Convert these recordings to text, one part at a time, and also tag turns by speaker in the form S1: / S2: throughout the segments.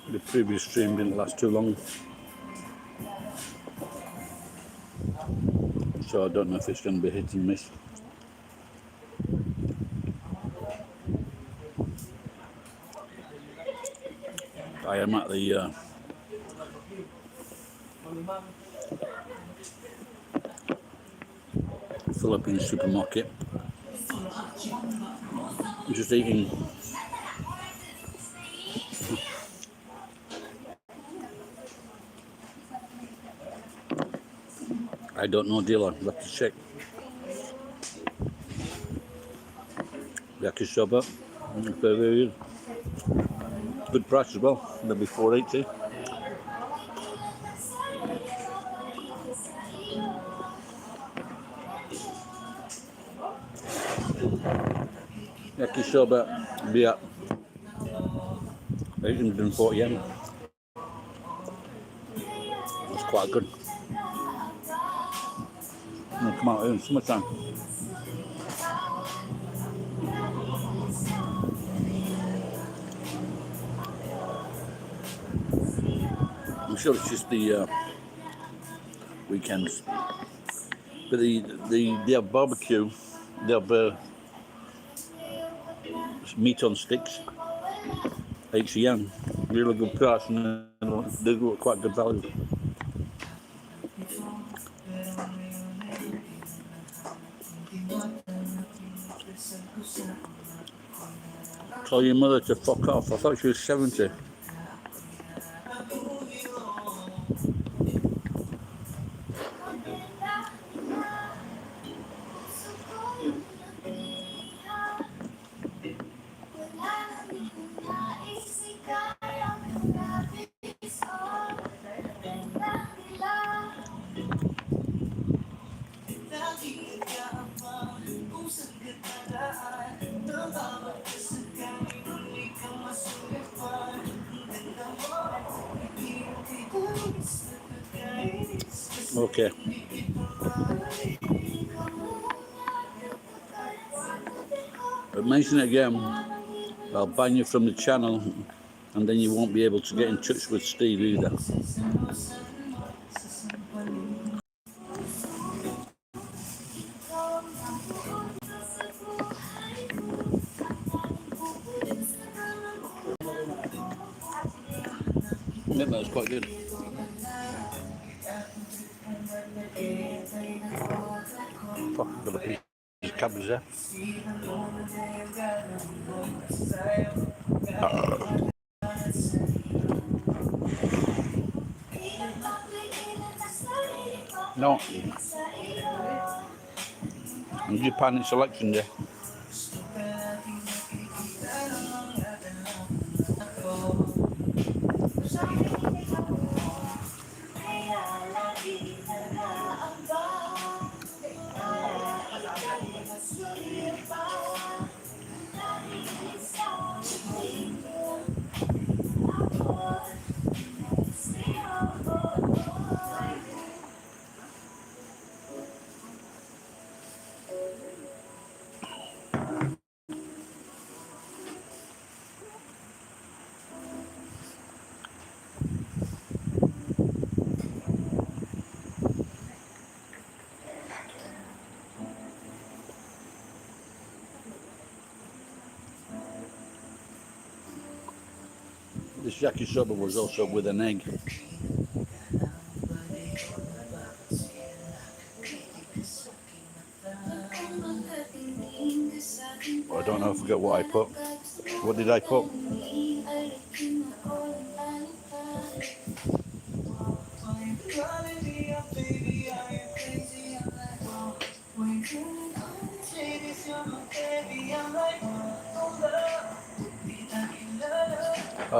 S1: The previous stream didn't last too long, so I don't know if it's going to be hit and miss. I am at the Philippine supermarket, just eating I don't know deal, I'll have to check. Yakisoba, very good price as well, maybe $4.80. Yakisoba be at 840 yen. It's quite good. It'll come out in summertime. I'm sure it's just the weekends. But they have barbecue, they have meat on sticks, 80 yen, really good price, and they look quite good value. Tell your mother to fuck off, I thought she was 70. Okay. But mention it again, I'll ban you from the channel, and then you won't be able to get in touch with Steve either. Yeah, that was quite good. Fuck, I've got a piece of cabbage there. No. I'm Japan in selection there. This yakisoba was also with an egg. I don't know, I forget what I put. What did I put?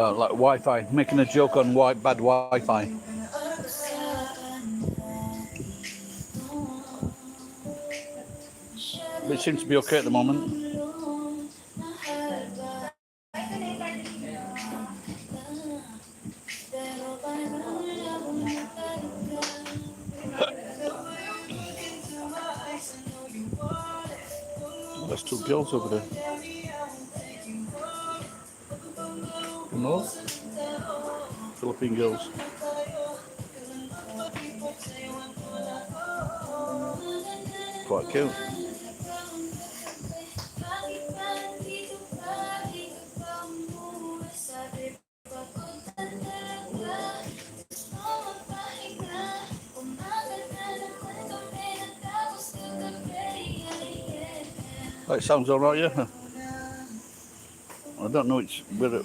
S1: Like Wi-Fi, making a joke on bad Wi-Fi. But it seems to be okay at the moment. There's two girls over there. No? Philippine girls. Quite cute. That sounds alright, yeah. I don't know whether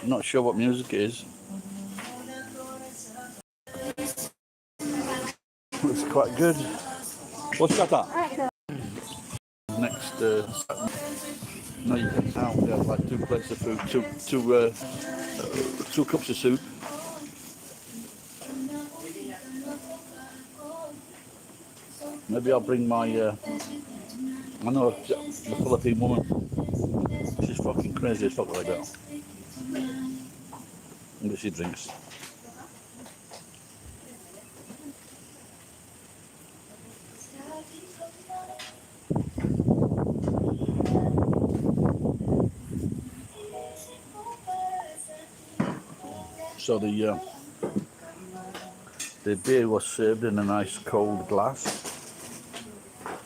S1: I'm not sure what music it is. Looks quite good. What's that? Next, no, you can tell they have like 2 plates of food, two cups of soup. Maybe I'll bring my. I know the Philippine woman. She's fucking crazy as fuck like that. And she drinks. So the beer was served in a nice cold glass,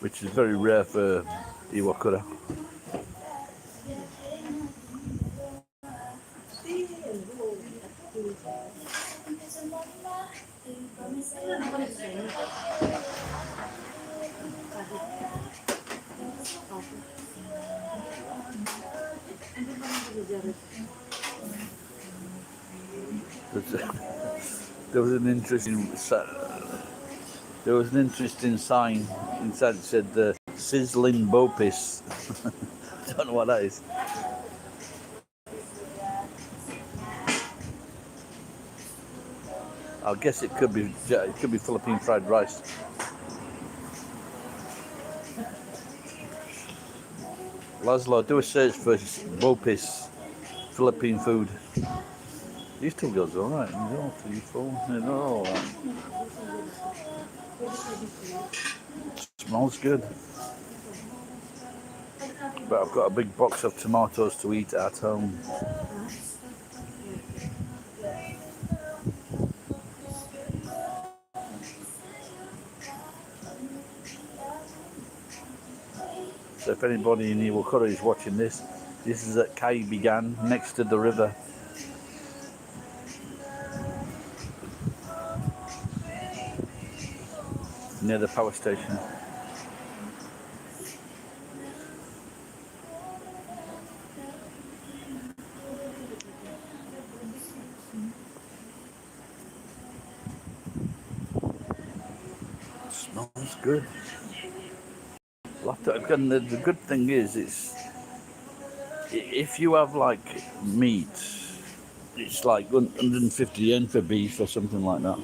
S1: which is very rare for Iwakura. There was an interesting sign inside. It said "Sizzling Bopis." Don't know what that is. I guess it could be Philippine fried rice. Laszlo, do a search for Bopis Philippine food. These two girls are alright. 1, 2, 3, 4. They're all alright. Smells good. But I've got a big box of tomatoes to eat at home. So if anybody in Iwakura is watching this is at Kaibigan, next to the river. Near the power station. Smells good. And the good thing is, if you have like meat, it's like 150 yen for beef or something like that.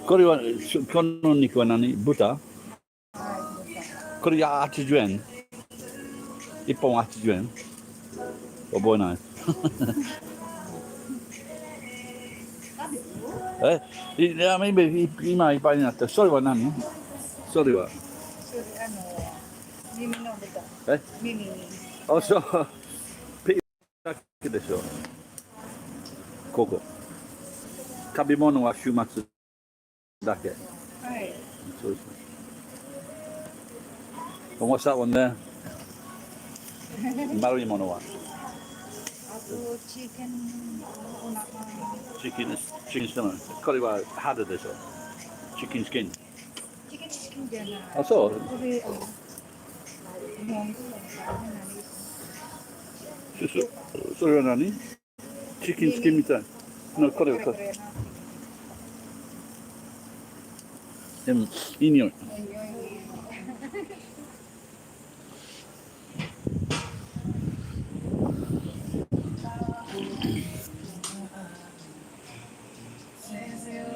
S1: Kono niko nani? Buta? Kori ya 80 yen? Ippon 80 yen?覚えない。いや、今いっぱいになった。それは何？それは。耳の豚。耳。あ、そう。ピーだけでしょ。ここ。食べ物は週末だけ。はい。そうですね。And what's that one there? 丸いものは。Chicken stomach. これは肌でしょ。Chicken skin. Chicken skin じゃない。あ、そう。それは何？チキンスキンみたい。これ。でもいい匂い。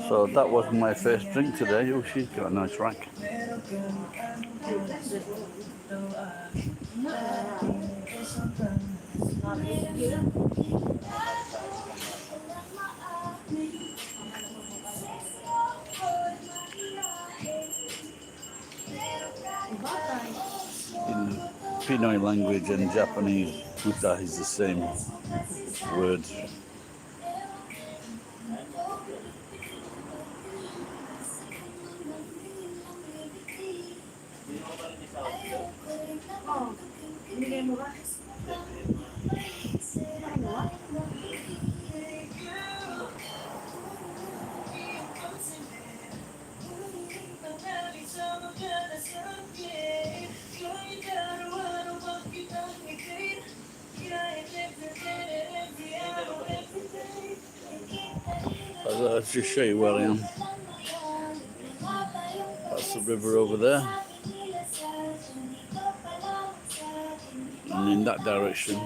S1: So that wasn't my first drink today. Oh, she's got a nice rack. In Pinoy language and Japanese, Buddha is the same word. I'll just show you where I am. That's the river over there. And in that direction,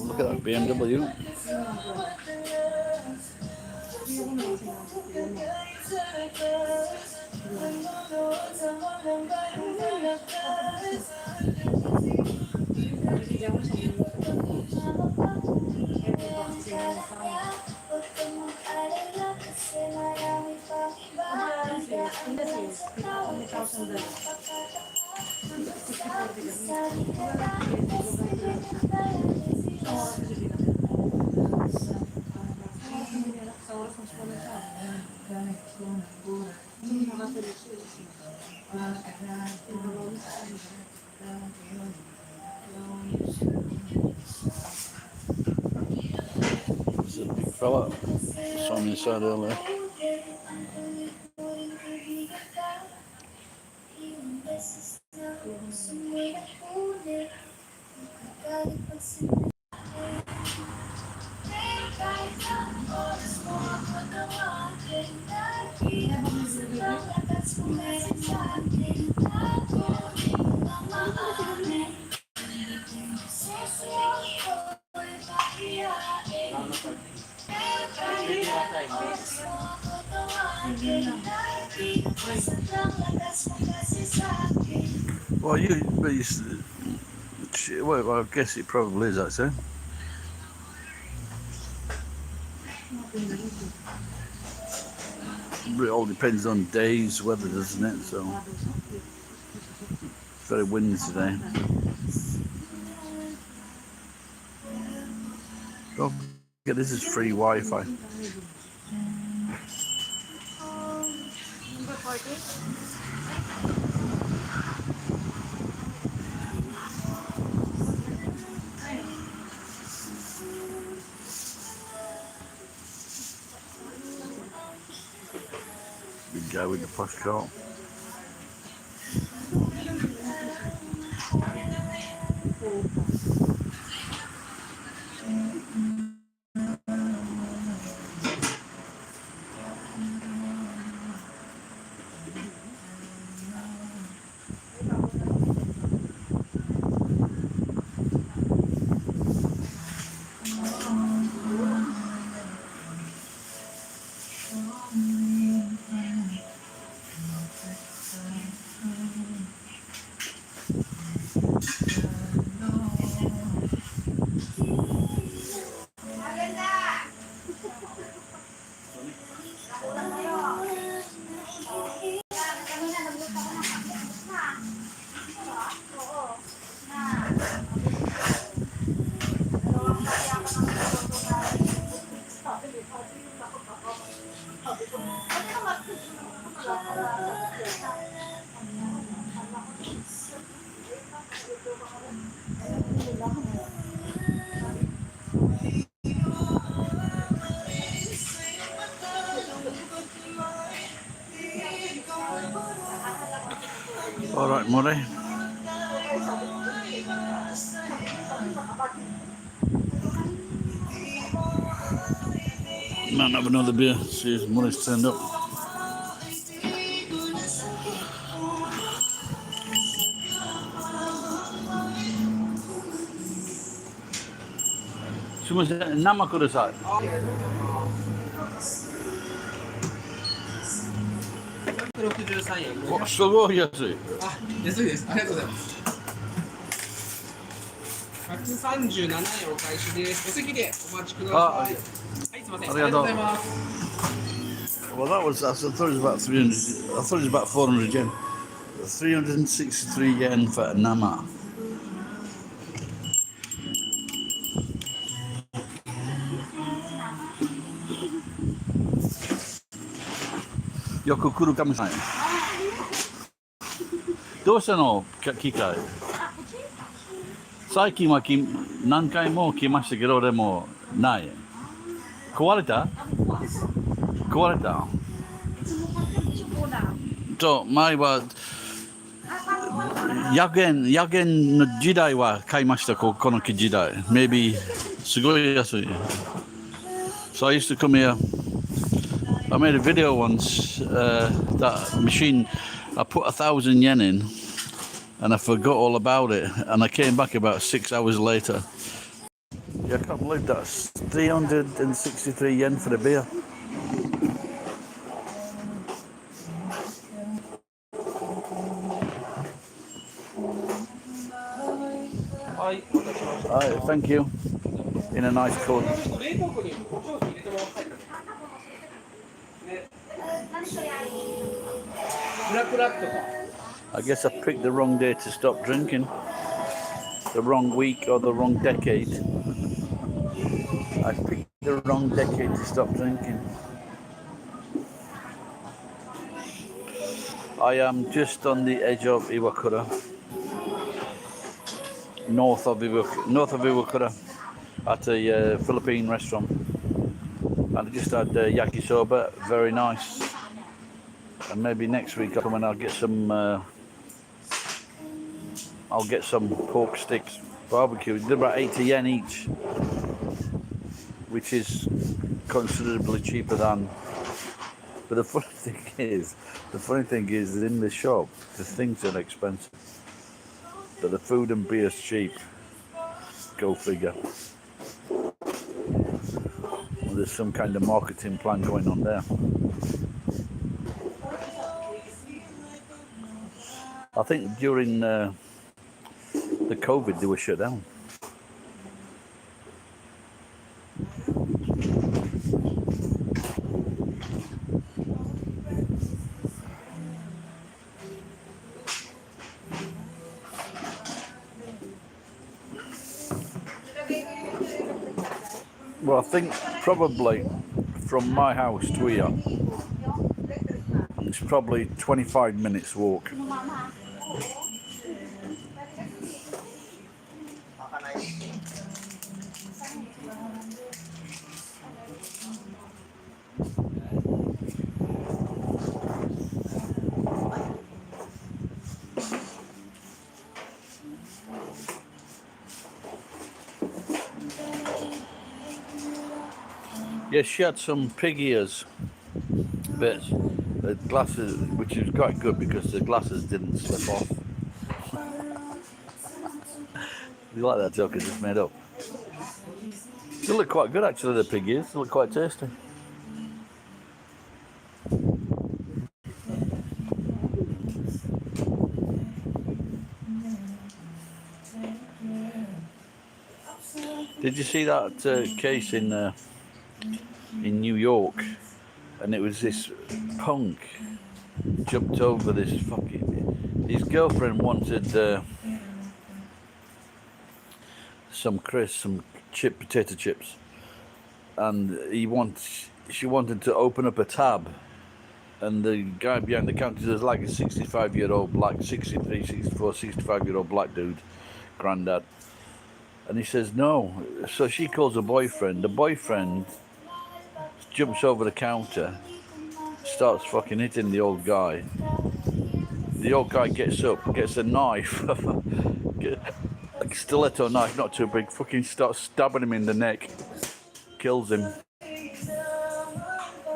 S1: look at that BMW. There's a big fella. Saw him inside earlier. Well, well, I guess it probably is, actually. It all depends on days, weather, doesn't it? So it's very windy today. Oh, yeah, this is free Wi-Fi. Big guy with the plush coat. All right, Murray. Might have another beer. See if Murray's turned up. Cuma nama aku dah sah.
S2: 163円。
S1: お、すごい安い。
S2: あ、安いです。ありがとうございます。137円お返しです。お席でお待ちください。はい、すみません。ありがとうございます。
S1: Well, I thought it was about 300. I thought it was about 400 yen. 363 yen for nama. Yoku kuru kamisai. どうしたの機械最近は何回も来ましたけどでもない壊れたと前は100円の時代は買いましたこの時代 maybe すごい安い So I used to come here I made a video once that machine I put 1,000 yen in and I forgot all about it and I came back about 6 hours later. Yeah, I can't believe that's 363 yen for a beer. Alright, thank you. In a nice cone. I guess I picked the wrong day to stop drinking. The wrong week or the wrong decade. I picked the wrong decade to stop drinking. I am just on the edge of Iwakura. North of Iwakura at a Philippine restaurant. And I just had yakisoba, very nice. And maybe next week I'll come and I'll get some pork sticks barbecue. They're about 80 yen each, which is considerably cheaper than. But the funny thing is in the shop the things are expensive, but the food and beer is cheap. Go figure. Well, there's some kind of marketing plan going on there. I think during the COVID they were shut down. Well, I think probably from my house to here, it's probably 25 minutes walk. Yeah, she had some pig ears bits, the glasses, which is quite good because the glasses didn't slip off. You like that joke I just made up? They look quite good actually, the pig ears. They look quite tasty. Did you see that case in New York? And it was this punk jumped over this fucking. His girlfriend wanted some potato chips, and she wanted to open up a tab, and the guy behind the counter was like a 65-year-old black, 63, 64, 65-year-old black dude, granddad. And he says no. So she calls her boyfriend. The boyfriend jumps over the counter, starts fucking hitting the old guy. the old guy gets up, gets a knife, like a stiletto knife, not too big, fucking starts stabbing him in the neck, kills him.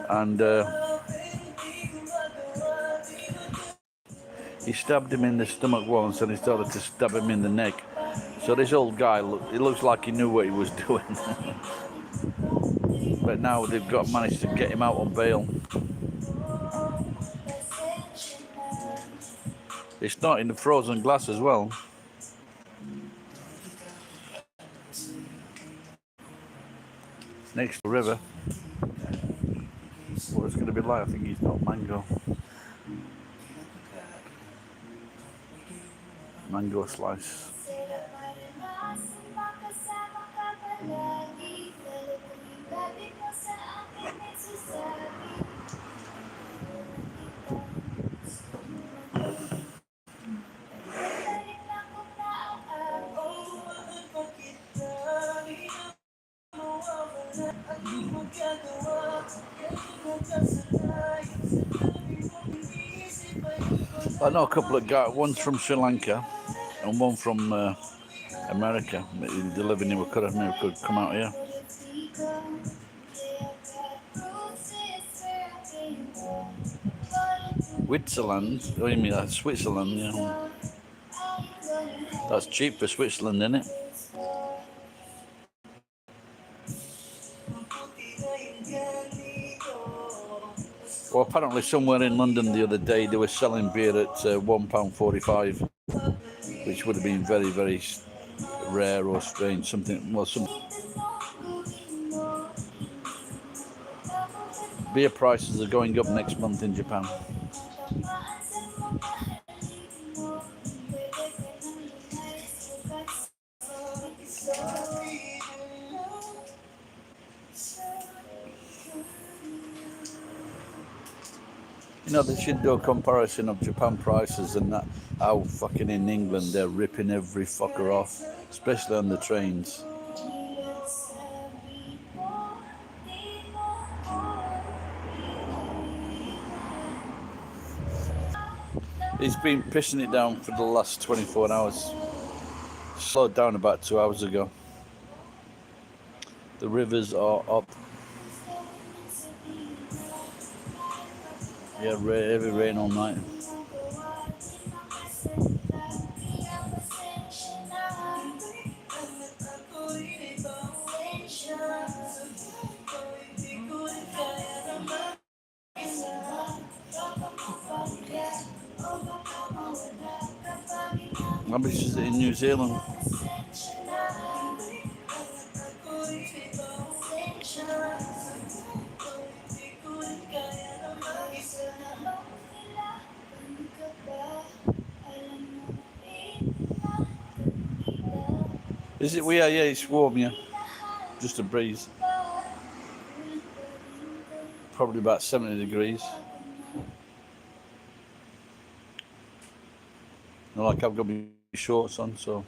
S1: And he stabbed him in the stomach once and he started to stab him in the neck. So this old guy, it looks like he knew what he was doing. But now they've got managed to get him out on bail. It's not in the frozen glass as well. Next to the river. What it's going to be like, I think he's got mango. Mango slice. I know a couple of guys, one's from Sri Lanka and one from America. They're living in Wakura, maybe could come out here. Switzerland? Oh, you mean that's Switzerland, yeah. That's cheap for Switzerland, isn't it? Well, apparently somewhere in London the other day they were selling beer at £1.45, which would have been very, very rare or strange. Beer prices are going up next month in Japan. You know, they should do a comparison of Japan prices and that, how fucking in England they're ripping every fucker off, especially on the trains. He's been pissing it down for the last 24 hours. Slowed down about 2 hours ago. The rivers are up. Yeah, heavy rain all night. How much is it in New Zealand? Is it? Yeah, it's warm, yeah. Just a breeze. Probably about 70 degrees. Not like I've got my shorts on, so.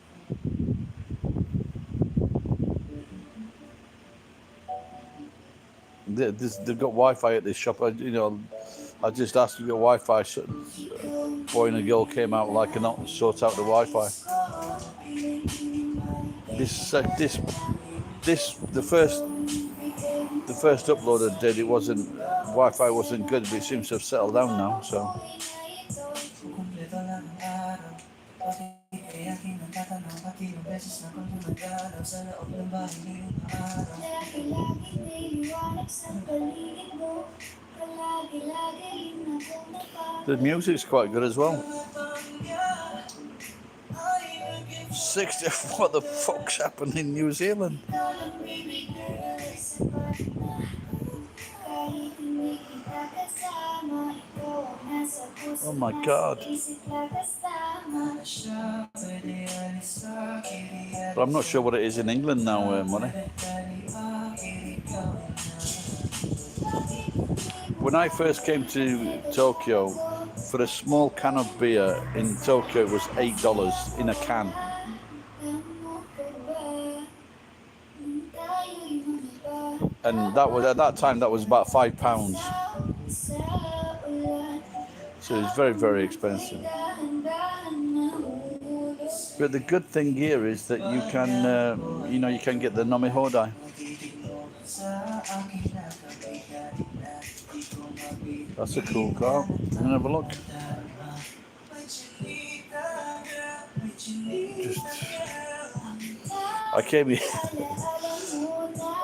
S1: They've got Wi-Fi at this shop. I just asked to get Wi-Fi. So boy and a girl came out like a knot, sort out the Wi-Fi. The first upload I did, it wasn't, Wi-Fi wasn't good, but it seems to have settled down now. So. The music's quite good as well. 60, what the fuck's happened in New Zealand? Oh my God. But I'm not sure what it is in England now, Money. When I first came to Tokyo, for a small can of beer in Tokyo it was $8 in a can. And that was, at that time, that was about £5. So it's very, very expensive. But the good thing here is that you can, you can get the Nome Hodai. That's a cool car. Can have a look. I came here.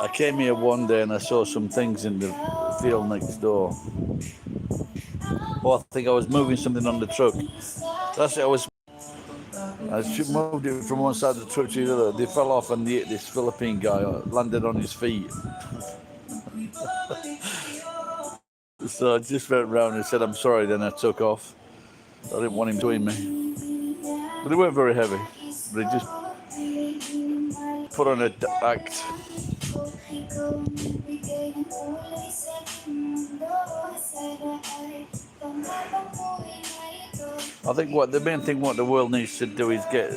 S1: I came here one day and I saw some things in the field next door. Oh, I think I was moving something on the truck. That's it. I moved it from one side of the truck to the other. They fell off and this Philippine guy landed on his feet. So I just went round and said, I'm sorry, then I took off. I didn't want him doing me. But they weren't very heavy. They just put on an act. I think the main thing what the world needs to do is get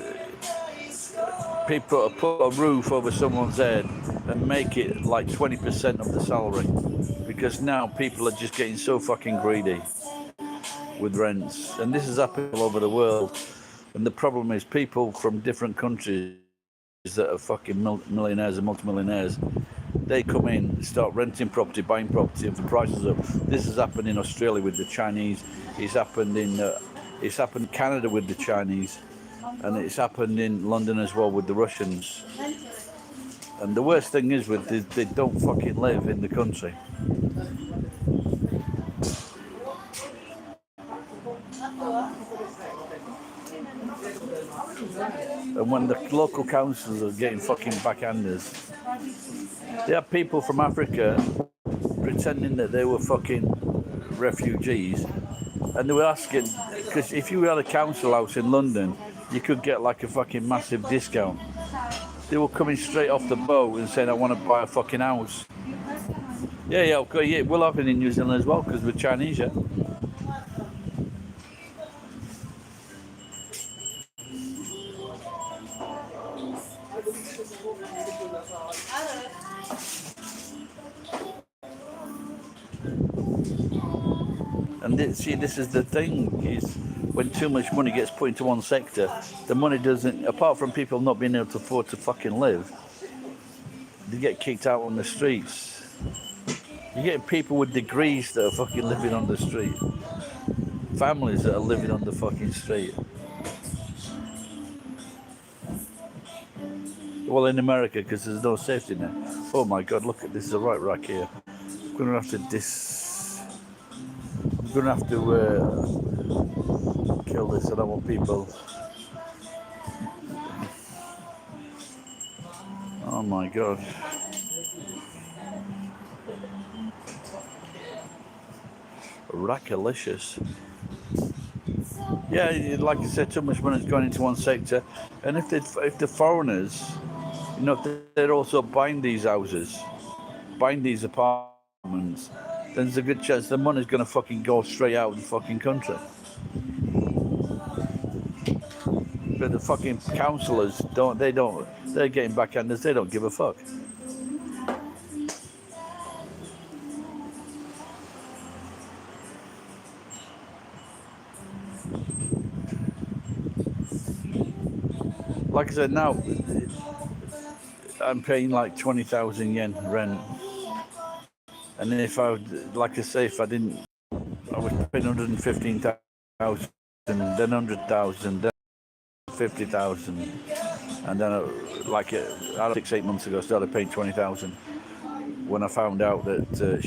S1: people to put a roof over someone's head and make it like 20% of the salary, because now people are just getting so fucking greedy with rents, and this is happening all over the world. And the problem is people from different countries that are fucking millionaires and multimillionaires, they come in, start renting property, buying property, and the prices up. This has happened in Australia with the Chinese. It's happened in Canada with the Chinese, and it's happened in London as well with the Russians. And the worst thing is they don't fucking live in the country. And when the local councils are getting fucking backhanders, they have people from Africa pretending that they were fucking refugees, and they were asking, because if you had a council house in London, you could get like a fucking massive discount. They were coming straight off the boat and saying, I want to buy a fucking house. Yeah, okay, yeah, we'll have it in New Zealand as well, because we're Chinese, yeah. And this is the thing, is when too much money gets put into one sector, the money doesn't, apart from people not being able to afford to fucking live, they get kicked out on the streets. You get people with degrees that are fucking living on the street. Families that are living on the fucking street. Well, in America, because there's no safety net. Oh my God, look at this, is a right rack here. I'm going to have to kill this. I don't want people. Oh my God. Rackalicious. Yeah, like I said, too much money's gone into one sector, and if the foreigners, if they're also buying these houses, buying these apartments, then there's a good chance the money's going to fucking go straight out of the fucking country. But the fucking councillors they're getting backhanders, they don't give a fuck. Like I said, now I'm paying like 20,000 yen rent. And then if I was paying 115,000, then 100,000, then 50,000, and then 6-8 months ago I started paying 20,000 when I found out that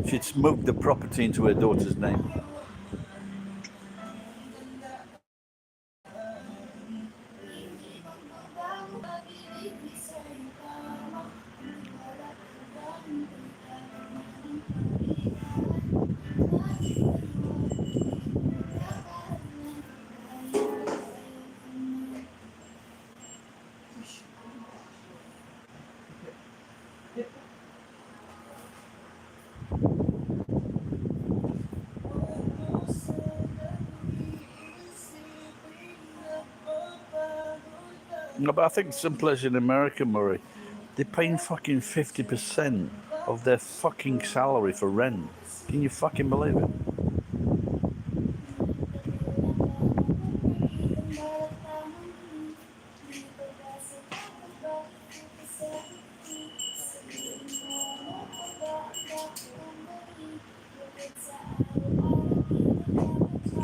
S1: she'd moved the property into her daughter's name. No, but I think some place in America, Murray, they're paying fucking 50% of their fucking salary for rent. Can you fucking believe it?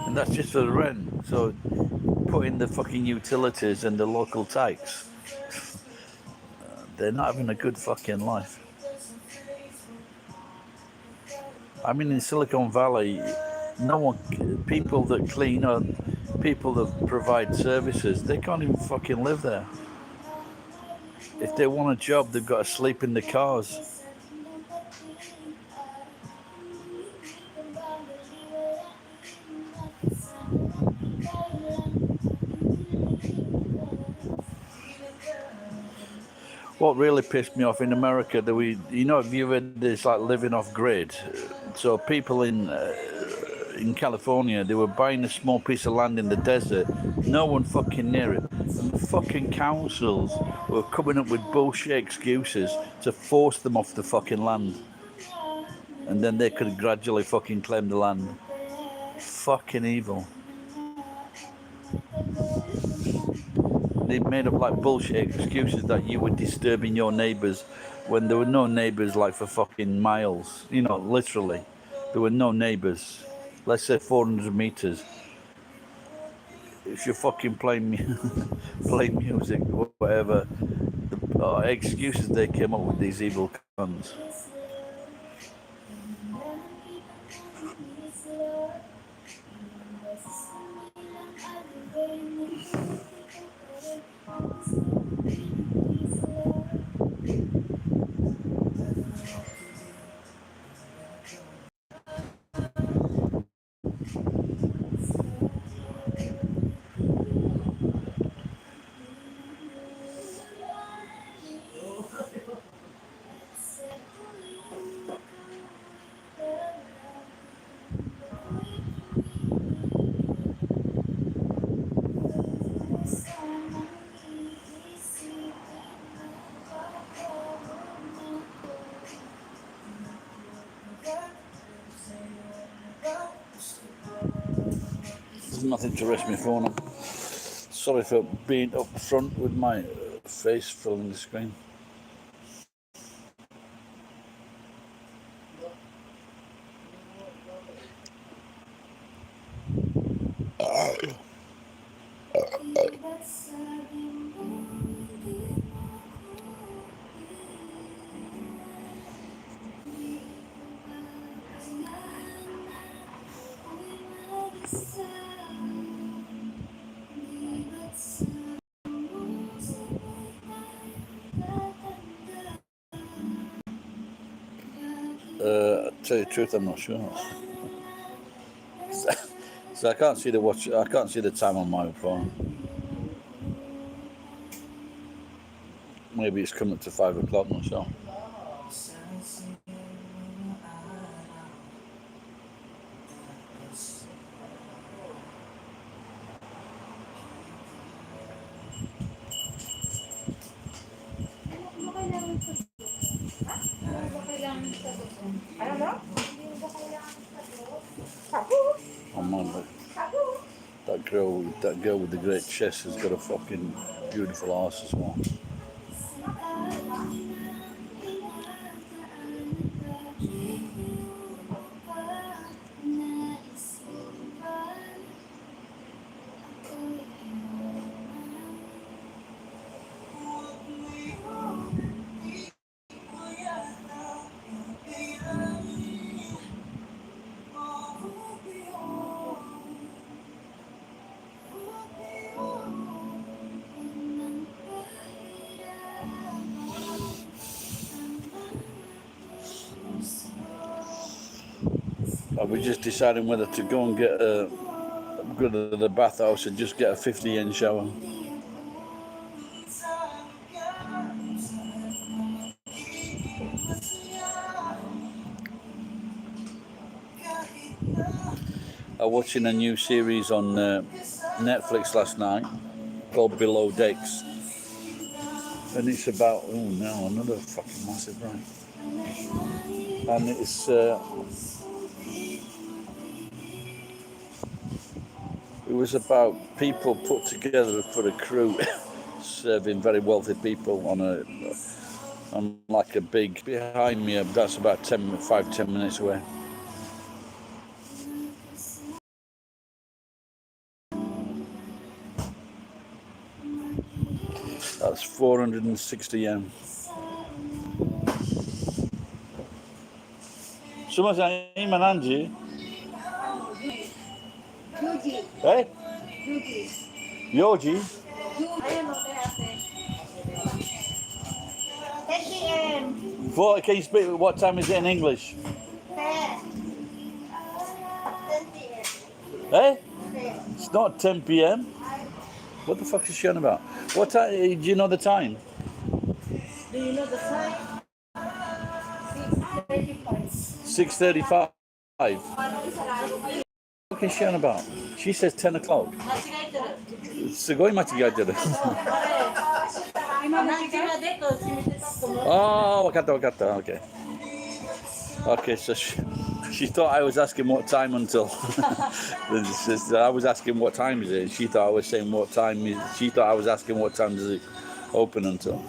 S1: And that's just for the rent. So put in the fucking utilities and the local tax. They're not having a good fucking life. I mean, in Silicon Valley, no one, people that clean up, people that provide services, they can't even fucking live there. If they want a job, they've got to sleep in the cars. What really pissed me off in America, have you heard this like living off grid? So people in California, they were buying a small piece of land in the desert, no one fucking near it. And the fucking councils were coming up with bullshit excuses to force them off the fucking land. And then they could gradually fucking claim the land. Fucking evil. They made up like bullshit excuses that you were disturbing your neighbours when there were no neighbours like for fucking miles. You know, literally. There were no neighbours. Let's say 400 metres. If you're fucking playing music, whatever, the excuses they came up with, these evil cunts. There's nothing to rest my phone on. Sorry for being up front with my face filling the screen. Tell you the truth, I'm not sure. So I can't see the watch. I can't see the time on my phone. Maybe it's coming to 5 o'clock. I'm not sure. Oh man, that girl with the great chest has got a fucking beautiful ass as well. We're just deciding whether to go and go to the bathhouse and just get a 50-yen shower. I was watching a new series on Netflix last night called Below Decks, and it's about another fucking massive ride, and it's it was about people put together for a crew serving very wealthy people on like a big behind me. That's about 10 minutes away. That's 460 yen. すみません、今何時？え？4時？ What, can you speak, what time is it in English? Eh? It's not 10 p.m. What the fuck is she on about? What time? Do you know the time?
S3: Do you know the time?
S1: 6:35. What is she on about? She says 10 o'clock. すごい間違えてる。ああ、わかったわかった。Okay. Okay, so she thought I was asking what time until I was asking what time is it. She thought I was saying what time is. She thought I was asking what time does it open until.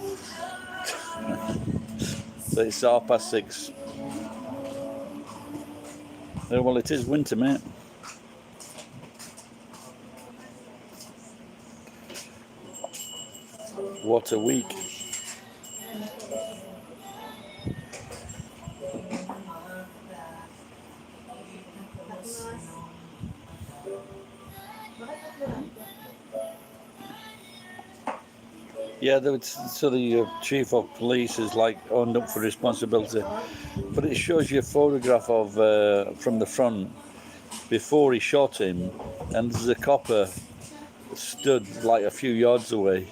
S1: So it's 6:30. Well, it is winter, mate. What a week. Yeah, so the chief of police is like owned up for responsibility, but it shows you a photograph of from the front before he shot him, and there's a copper stood like a few yards away.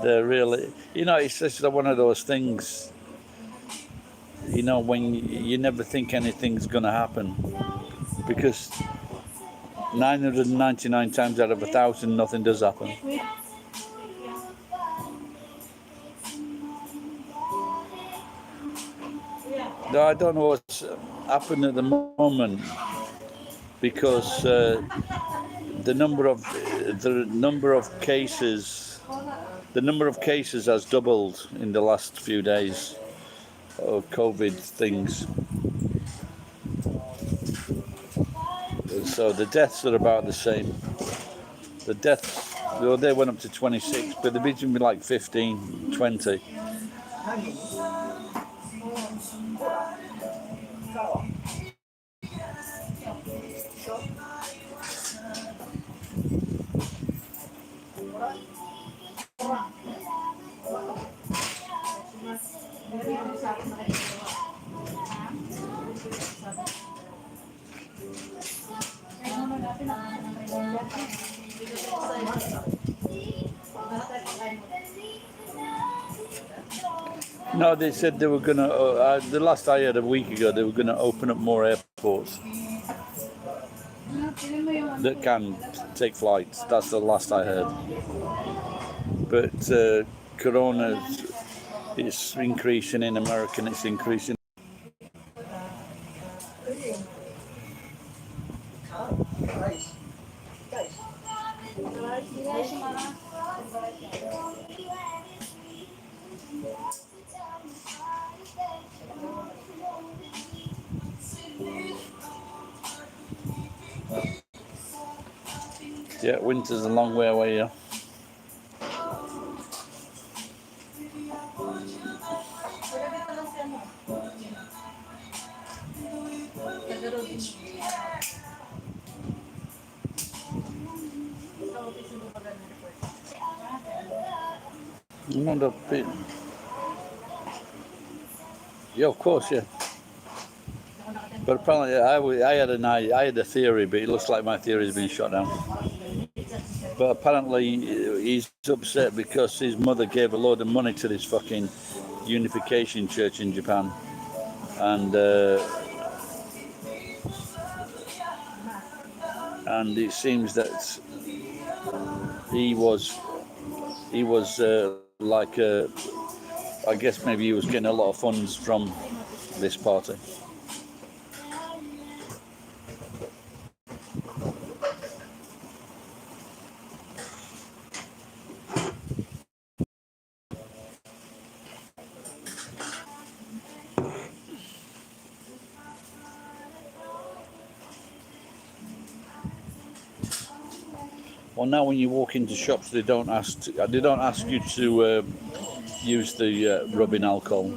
S1: They're really, it's just one of those things, when you never think anything's going to happen, because 999 times out of 1,000 nothing does happen. No, I don't know what's happened at the moment, because the number of cases has doubled in the last few days of COVID things. So the deaths are about the same. The deaths, they went up to 26, but they've been like 15, 20. No, they said they were going to, the last I heard a week ago, they were going to open up more airports that can take flights. That's the last I heard. But Corona is increasing in America, and it's increasing. Yeah, winter's a long way away, yeah. Not a bit. Yeah, of course, yeah. But apparently, I had a theory, but it looks like my theory has been shot down. But apparently, he's upset because his mother gave a load of money to this fucking Unification Church in Japan, and it seems that he was like I guess maybe he was getting a lot of funds from this party. Well, now when you walk into shops, they don't ask you to use the rubbing alcohol.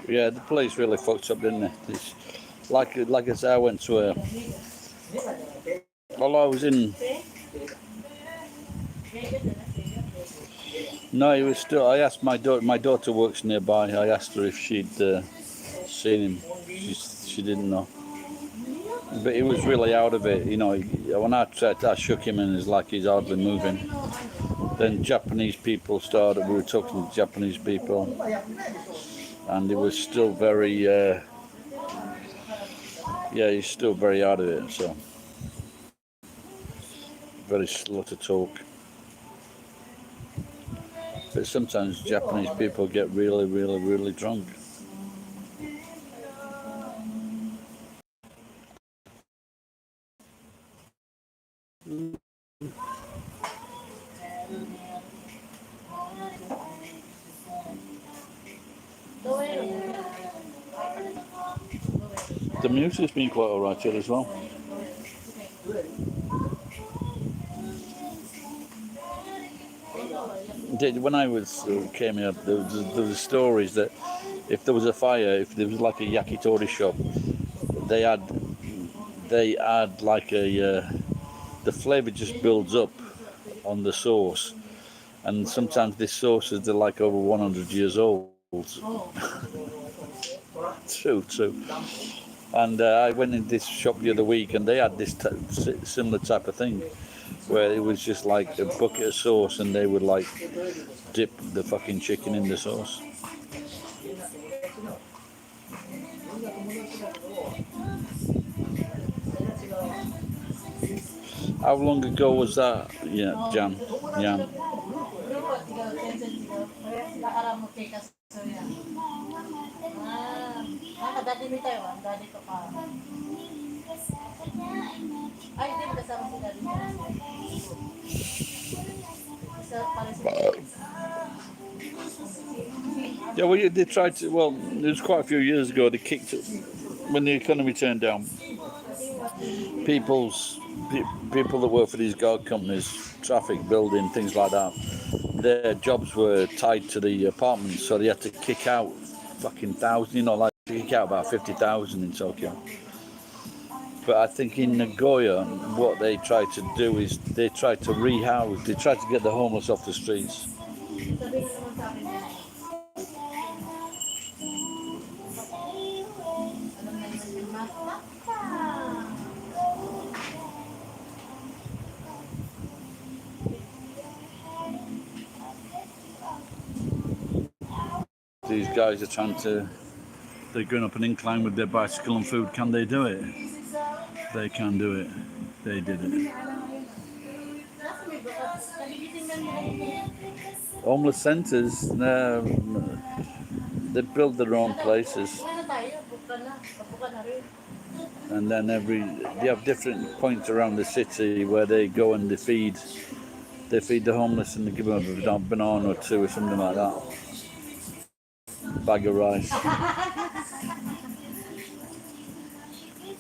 S1: Yeah, the police really fucked up, didn't they? It's like I said, I went to well, I was in. No, he was still. I asked my daughter. My daughter works nearby. I asked her if she'd seen him. She didn't know. But he was really out of it. You know, when I shook him and it's like he's hardly moving. Then Japanese people started. We were talking to Japanese people, and he was still very. Yeah, he's still very out of it. So very slow to talk. But sometimes Japanese people get really, really, really drunk. The music's been quite alright here as well. When I came here, there was stories that if there was a fire, if there was like a yakitori shop, they had like the flavour just builds up on the sauce, and sometimes this sauces they're like over 100 years old. True. And I went in this shop the other week, and they had this similar type of thing, where it was just like a bucket of sauce, and they would like dip the fucking chicken in the sauce. How long ago was that? Yeah, Jan. Yeah, well, they tried to. Well, it was quite a few years ago. They kicked it when the economy turned down. People that work for these guard companies, traffic, building, things like that, their jobs were tied to the apartments, so they had to kick out fucking thousands. You know, like kick out about 50,000 in Tokyo. But I think in Nagoya, what they tried to do is they tried to rehouse. They tried to get the homeless off the streets. These guys are they're going up an incline with their bicycle and food. Can they do it? They can do it. They did it. Homeless centres, they build their own places. And then they have different points around the city where they go and they feed the homeless, and they give them a banana or two or something like that. Bag of rice.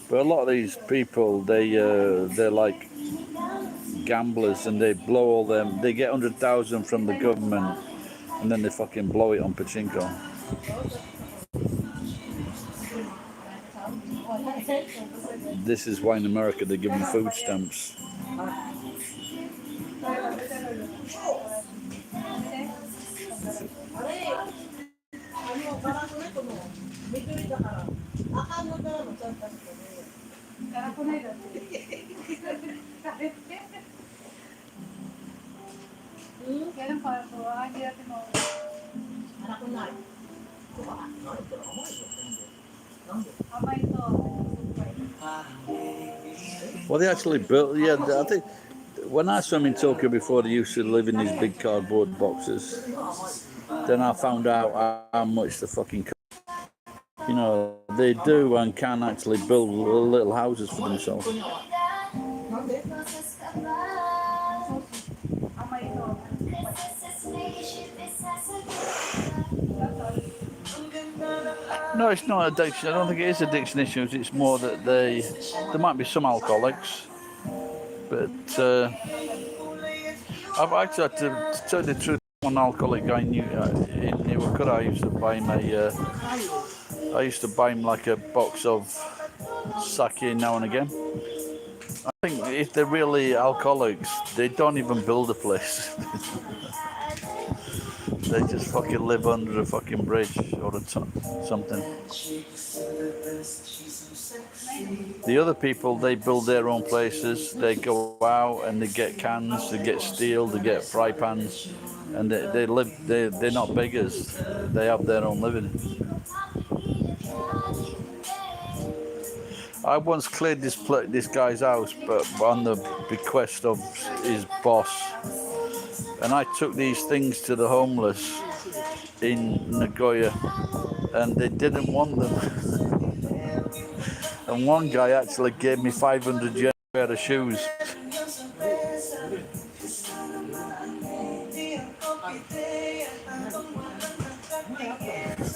S1: But a lot of these people, they're like gamblers, and they blow all them. They get 100,000 from the government, and then they fucking blow it on pachinko. This is why in America they give them food stamps. Well, they actually built. Yeah, I think when I swam in Tokyo before, they used to live in these big cardboard boxes. Then I found out how much the fucking, you know, they do and can actually build little houses for themselves. No, it's not addiction. I don't think it is addiction issues. It's more that there might be some alcoholics, but I've actually had to tell you the truth. One alcoholic guy in Iwakura, I used to buy him I used to buy him like a box of sake now and again. I think if they're really alcoholics, they don't even build a place. They just fucking live under a fucking bridge or something. The other people, they build their own places. They go out and they get cans, they get steel, they get fry pans, and they live. They're not beggars. They have their own living. I once cleared this guy's house, but on the bequest of his boss. And I took these things to the homeless in Nagoya, and they didn't want them. And one guy actually gave me 500 yen a pair of shoes.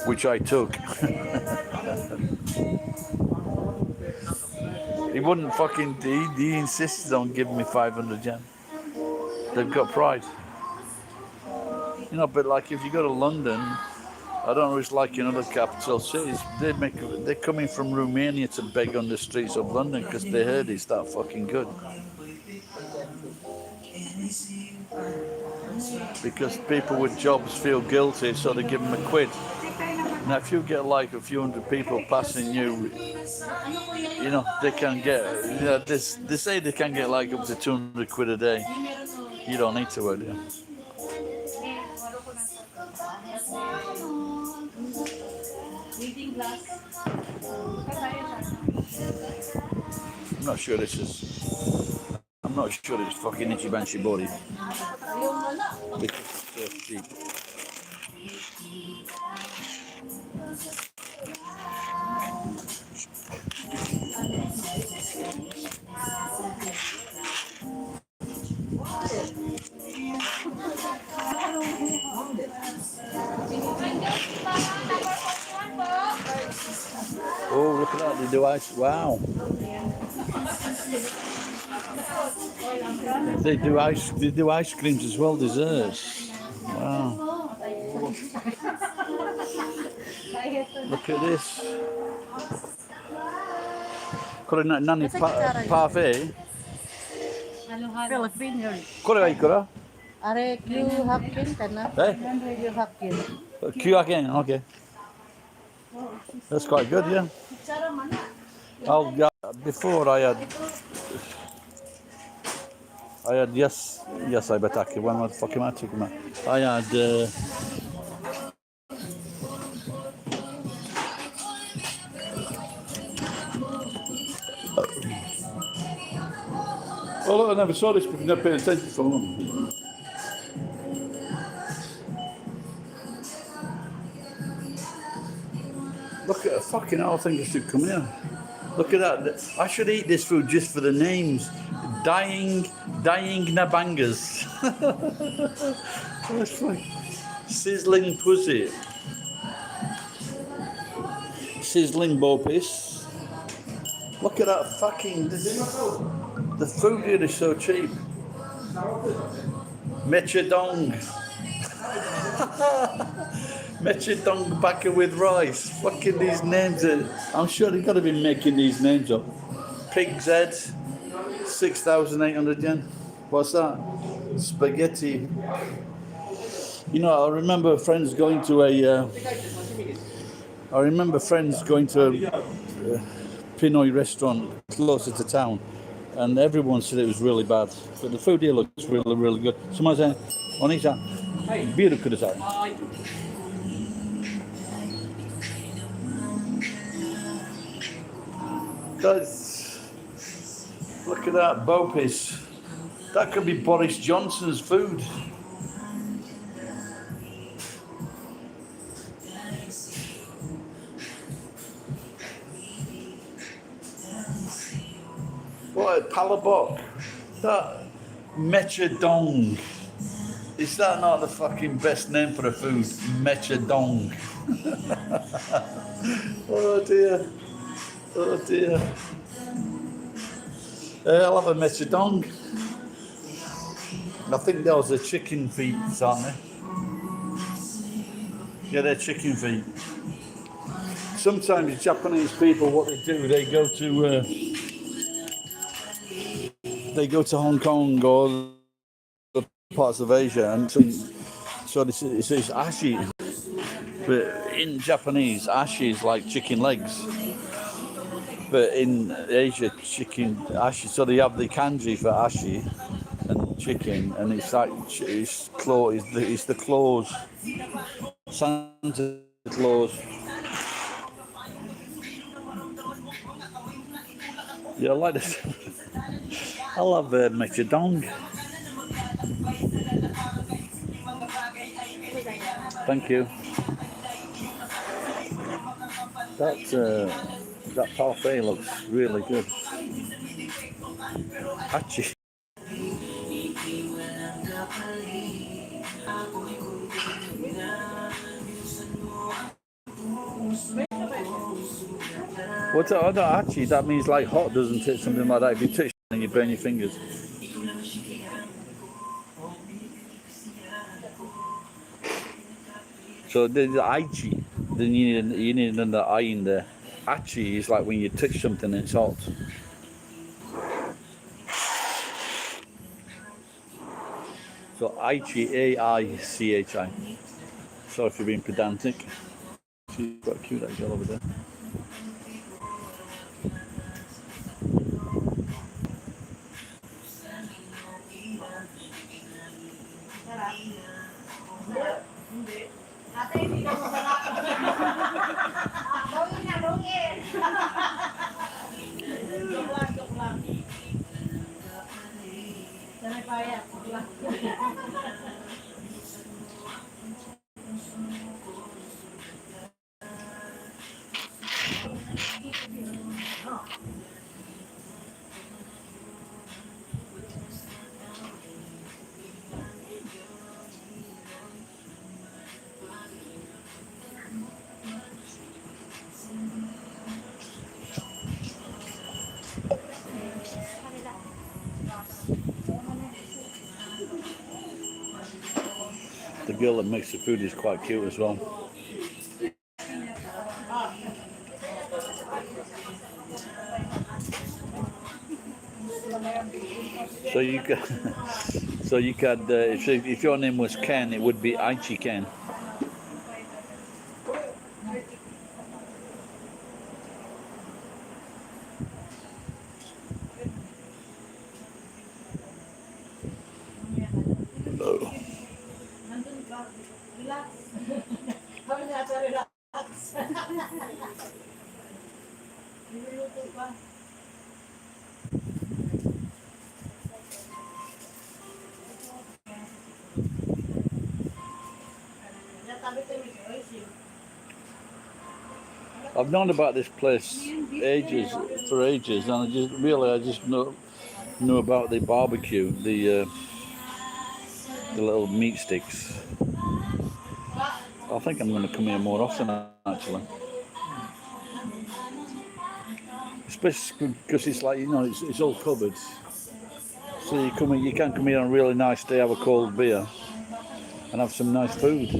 S1: Which I took. He wouldn't fucking, he insisted on giving me 500 yen. They've got pride. You know, but like if you go to London, I don't know, it's like in other capital cities, they're coming from Romania to beg on the streets of London because they heard it's that fucking good. Because people with jobs feel guilty, so they give them a quid. Now if you get like a few hundred people passing you, you know, they can get, you know, they say they can get like up to 200 quid a day. You don't need to, do you? I'm not sure this is. I'm not sure it's fucking Ichiban Shibori. Because it's so cheap. Oh, look at that, they do ice, wow. They do ice creams as well, desserts. Wow. Look at this. Kore nani parfait?
S3: Philippine.
S1: Kore wa ikura?
S3: Are Q-Hapkin kana? Q-Hapkin.
S1: Q-Hapkin, okay. That's quite good, yeah. Before I had yes, I betaki. When the fuck am I talking about? I had oh look, I never saw this because I never paid attention for long. Look at a fucking hell, I think I should come here. Look at that. I should eat this food just for the names. Dying Nabangas. That's like sizzling pussy. Sizzling bopis. Look at that fucking... The food here is so cheap. Mechadong. Mechadong baka with rice. Fucking these names are... I'm sure they've got to be making these names up. Pig's head. 6,800 yen. What's that? Spaghetti. You know, I remember friends going to a Pinoy restaurant closer to town, and everyone said it was really bad. But the food here looks really, really good. Someone said, "Onisa, beautiful design."
S2: はい。
S1: Guys, look at that Bopis. That could be Boris Johnson's food. What, Palabok? That Mechadong. Is that not the fucking best name for a food? Mechadong. Oh dear. Oh dear. I'll have a Mechadong. I think those are chicken feet, aren't they? Yeah, they're chicken feet. Sometimes Japanese people, what they do, they go to Hong Kong or the parts of Asia, and so it's ashi. But in Japanese, ashi is like chicken legs. But in Asia, chicken ashi. So they have the kanji for ashi and chicken, and it's like it's the claws. Santa Claus. Yeah, I like this. I love Mechadong. Thank you. That parfait looks really good. Achi. What's that? Achi? That means like hot, doesn't it? Something like that. If you touch it, then you burn your fingers. So the aichi, then you need another I in there. Achi is like when you touch something and it's hot. So aichi, A-I-C-H-I. Sorry for being pedantic. She's quite cute, that girl over there. The girl that makes the food is quite cute as well. So you could, if your name was Ken, it would be Aichi Ken. Oh. I've known about this place for ages, and I just know about the barbecue, the little meat sticks. I think I'm going to come here more often, actually. Especially because it's like, it's all cupboards. So you can come here on a really nice day, have a cold beer, and have some nice food.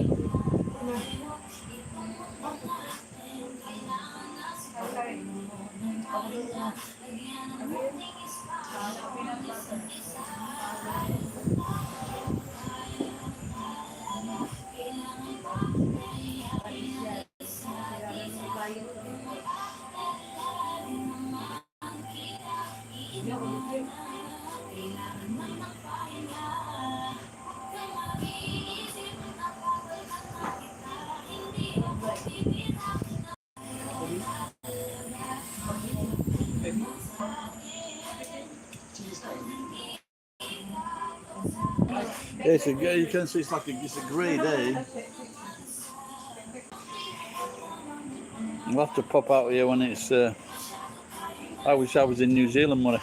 S1: It's a, you can see it's a grey day. We'll have to pop out here when it's. I wish I was in New Zealand more.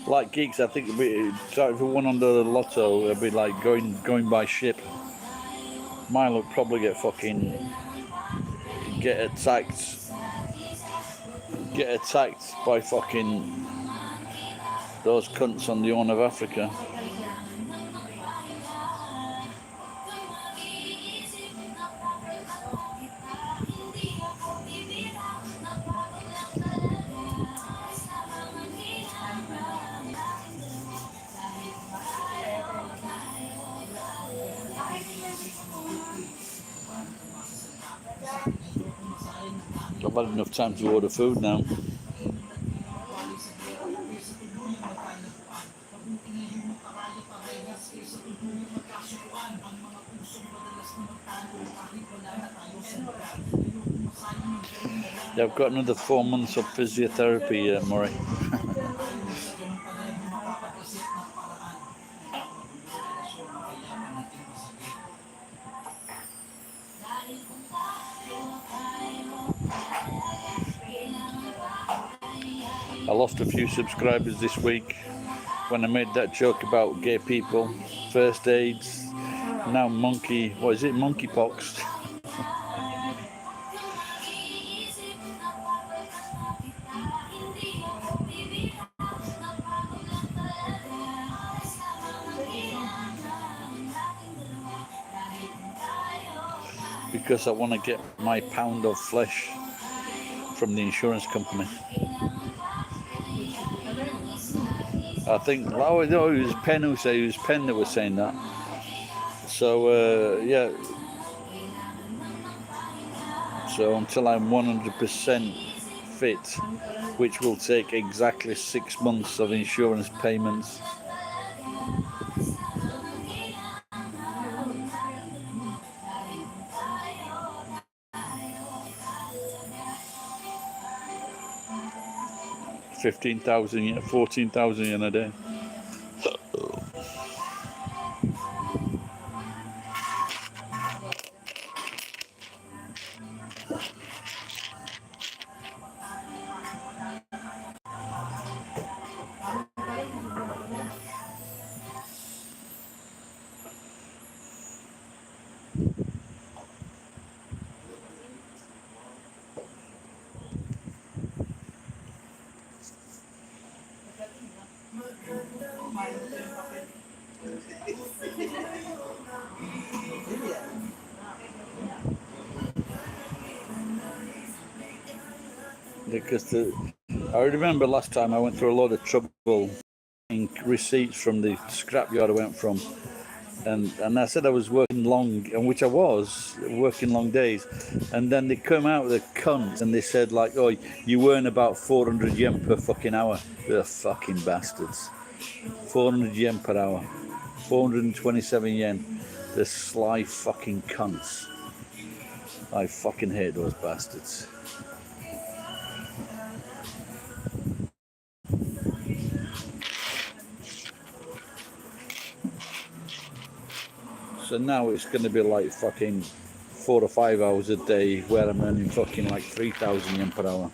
S1: Like geeks, I think if we won under the lotto, it'd be like going by ship. Mine would probably get attacked by fucking those cunts on the Horn of Africa. I've had enough time to order food now. Yeah, I've got another 4 months of physiotherapy, Murray. I lost a few subscribers this week when I made that joke about gay people, first aids, now monkeypox. Because I want to get my pound of flesh from the insurance company. I think, oh no, it was Penn that was saying that. So yeah. So until I'm 100% fit, which will take exactly 6 months of insurance payments. $15,000, 14,000 in a day. Because I remember last time I went through a lot of trouble in receipts from the scrapyard I went from, and I said I was working long, and which I was working long days, and then they come out with a cunt and they said like, oh, you earn about 400 yen per fucking hour. They're fucking bastards. 400 yen per hour, 427 yen. They're sly fucking cunts. I fucking hate those bastards. So now it's going to be like fucking 4 or 5 hours a day where I'm earning fucking like 3,000 yen per hour.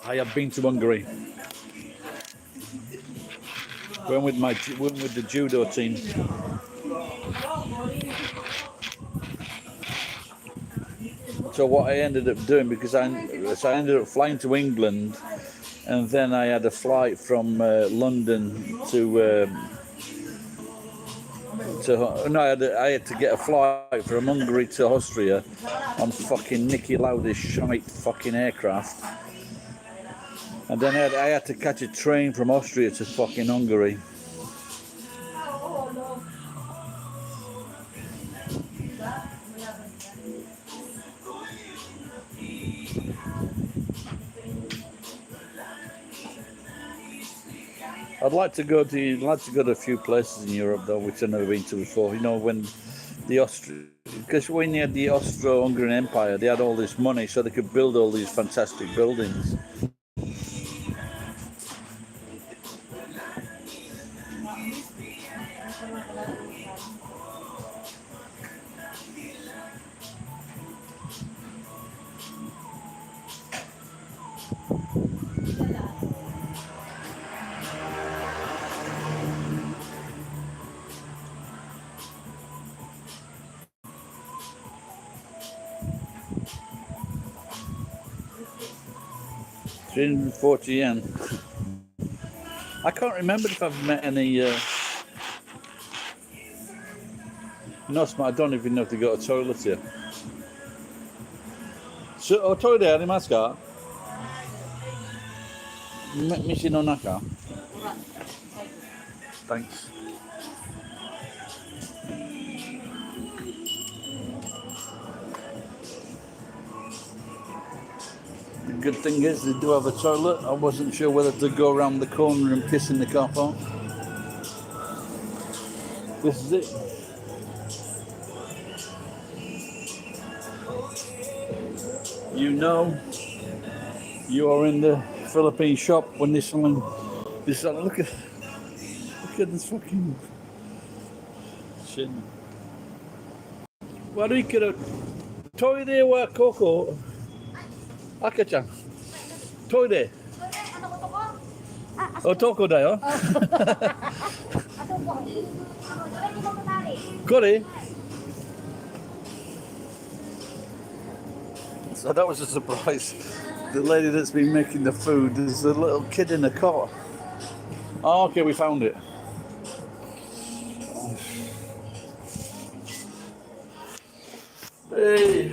S1: I have been to Hungary. Went with the judo team. So what I ended up doing, because I ended up flying to England, and then I had a flight from London I had to get a flight from Hungary to Austria on fucking Niki Lauda's shite fucking aircraft. And then I had to catch a train from Austria to fucking Hungary. I'd like to go to a few places in Europe though, which I've never been to before. You know, when because when you had the Austro-Hungarian Empire, they had all this money, so they could build all these fantastic buildings. £340. I can't remember if I've met any. No, I don't even know if they got a toilet here. So, toilet areりますか? Mishi no naka. Thanks. The good thing is they do have a toilet. I wasn't sure whether to go around the corner and piss in the car park. This is it. You know, you are in the Philippine shop when they're selling. Look at this fucking shit. Warikiro, toilet wa koko. Aka-chan, toilet. Otoko da yo. Kore. So that was a surprise. The lady that's been making the food, there's a little kid in the car. Oh, okay, we found it. Hey.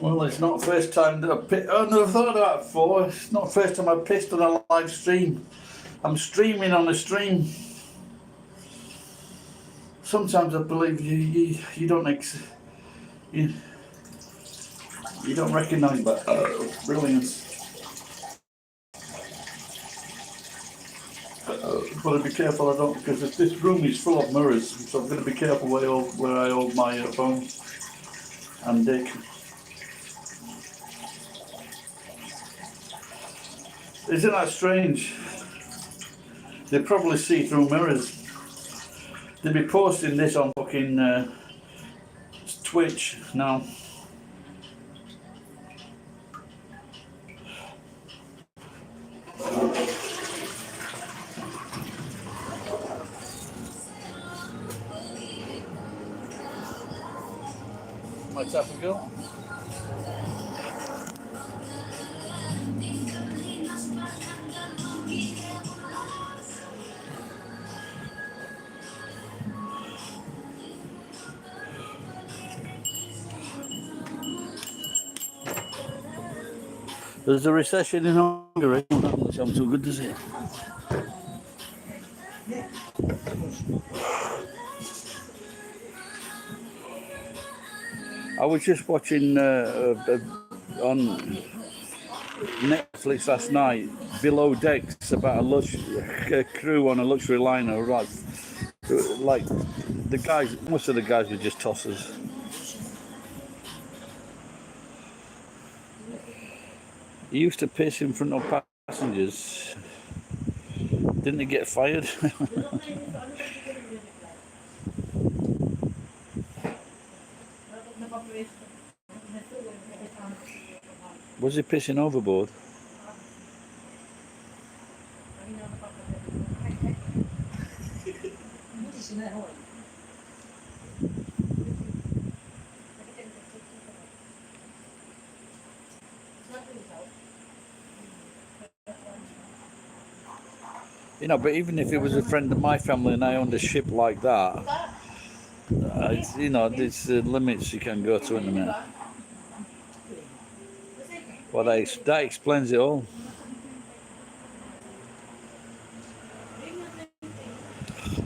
S1: Well, it's not the first time that I've pissed. Oh, no, I've thought of that before. It's not the first time I've pissed on a live stream. I'm streaming on a stream. Sometimes I believe you don't you don't recognise that brilliance. But be careful I don't, because this room is full of mirrors, so I'm going to be careful where I hold my phone and dick. Isn't that strange? They probably see through mirrors. They'll be posting this on fucking Twitch now. My type of girl. There's a recession in Hungary. That doesn't sound too good, does it? I was just watching on Netflix last night, Below Decks, about a crew on a luxury liner. Like the guys, most of the guys were just tossers. He used to piss in front of passengers. Didn't he get fired? Was he pissing overboard? You know, but even if it was a friend of my family and I owned a ship like that, you know, there's limits you can go to in a minute. Well, that explains it all.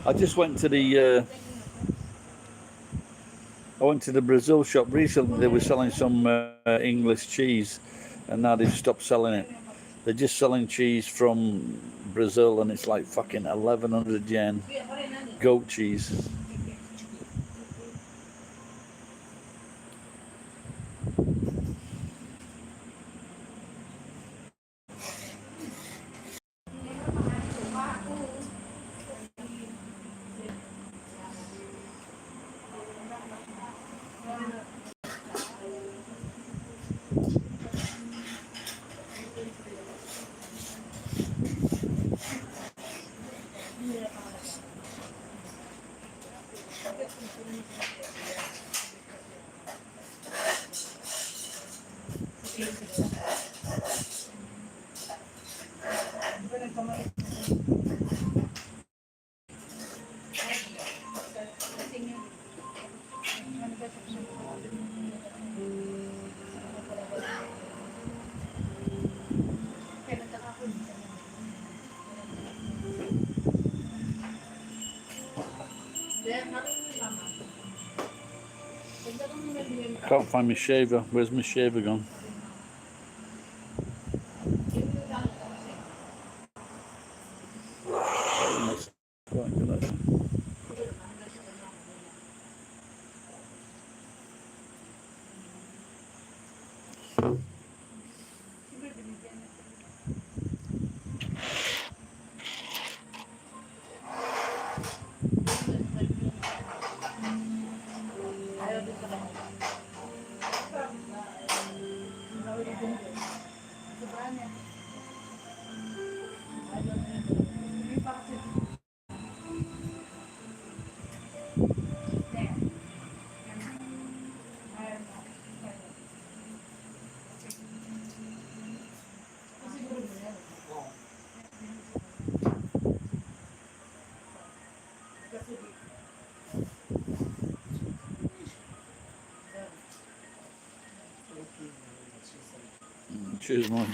S1: I just went to the Brazil shop recently. They were selling some English cheese, and now they've stopped selling it. They're just selling cheese from Brazil, and it's like fucking 1,100 yen. Goat cheese. Can't find my shaver. Where's my shaver gone? Cheers, man.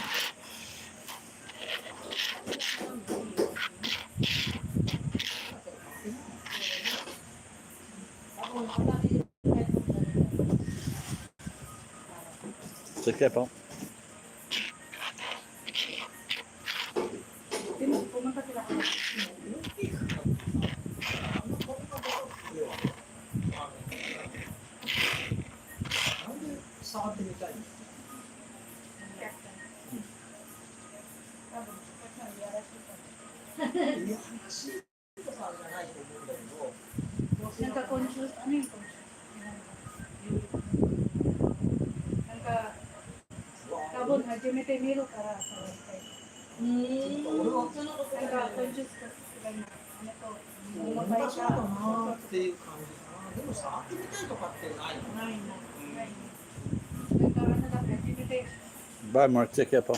S1: Take care, pal. Bye, Mark. Take care, pal.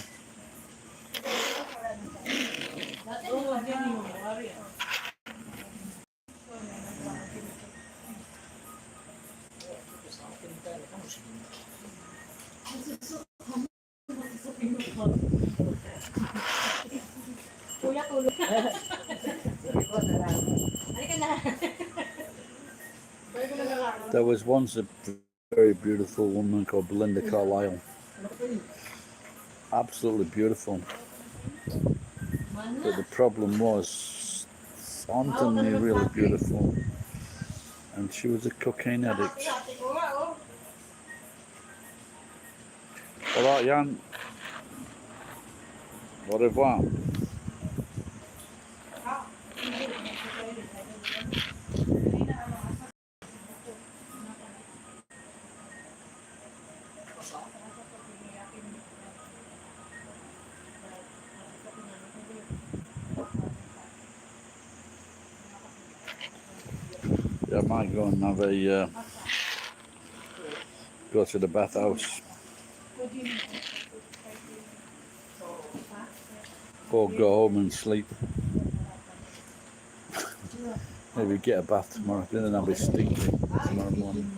S1: There was once a very beautiful woman called Belinda Carlisle. Absolutely beautiful. But the problem was, hauntingly really beautiful. And she was a cocaine addict. All right, Jan. Au revoir. Yeah, I might go and have a go to the bathhouse or go home and sleep. Maybe get a bath tomorrow, then I'll be stinky tomorrow morning.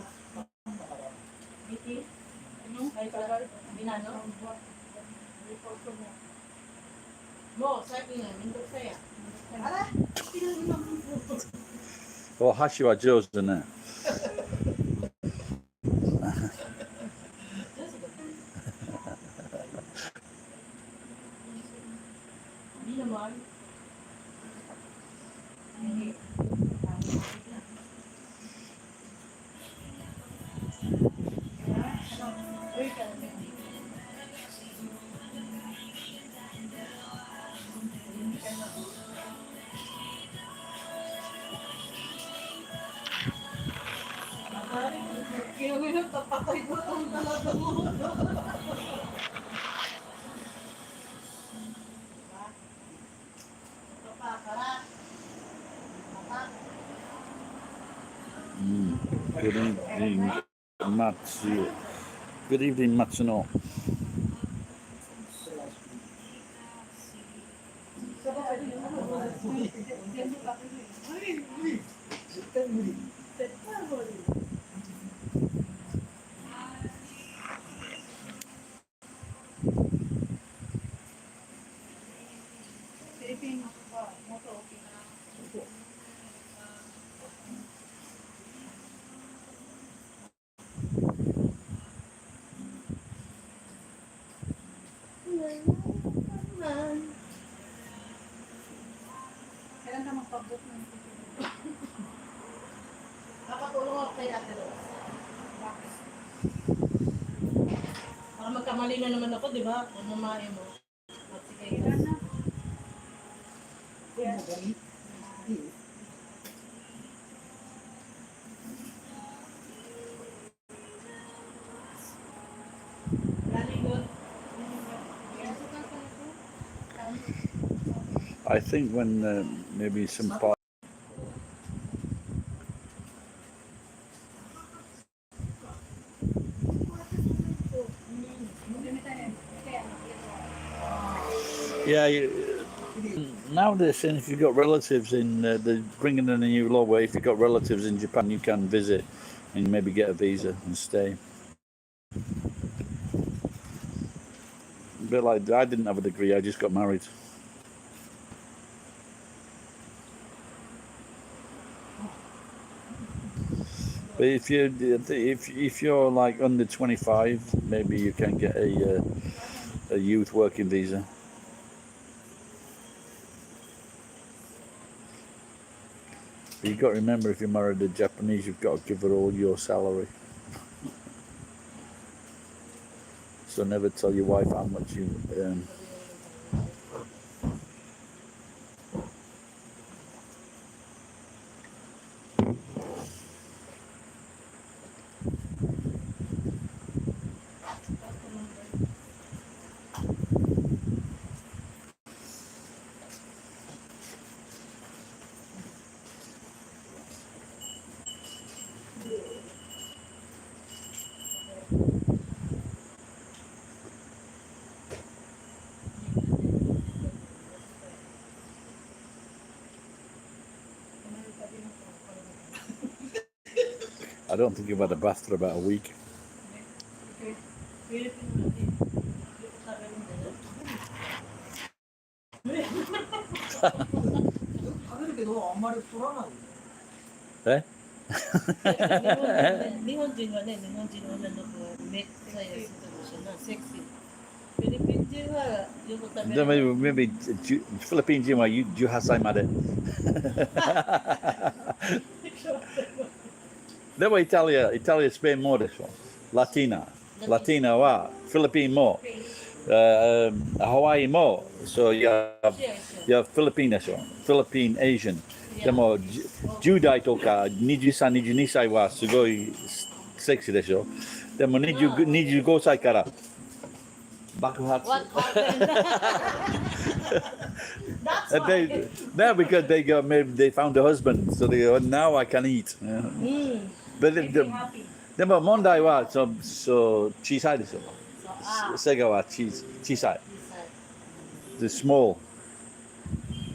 S1: Oh, Hashiwa Joe's in there. Good evening, Matsu. Good evening, Matsuno.
S3: Kailan ka magpag-book ng ticket? Kapatulong ako kay Ate Rose. Bakit? Para magkamali na naman ako, di ba? Kung mamae mo. At sige, kailan na? Yes. Very good.
S1: I think when maybe some part. Yeah, nowadays, since if you've got relatives in, they're bringing in a new law where if you've got relatives in Japan, you can visit and maybe get a visa and stay. A bit like I didn't have a degree; I just got married. But if you're like under 25, maybe you can get a youth working visa. But you've got to remember, if you're married to Japanese, you've got to give her all your salary. So never tell your wife how much you earn. I don't think you've had a bath for about a week. Eh?
S3: 日本人はね、日本人の女の子はめっちゃやってたでしょな、セクシー。フィリピン人はよく食べる。
S1: Maybe Philippine Jim, you Juhasai Made. Then Italia, Spain more this one. Latina, Philippine more. Hawaii more. So you have Philippine this one. Philippine Asian. でも10代とか23、22歳はすごいセクシーでしょ。でも25歳から爆発。
S3: What happened? That's why.
S1: Now because they found a husband, so they go, now I can eat. Butでも問題は小さいですよ。背がは小さい。The small.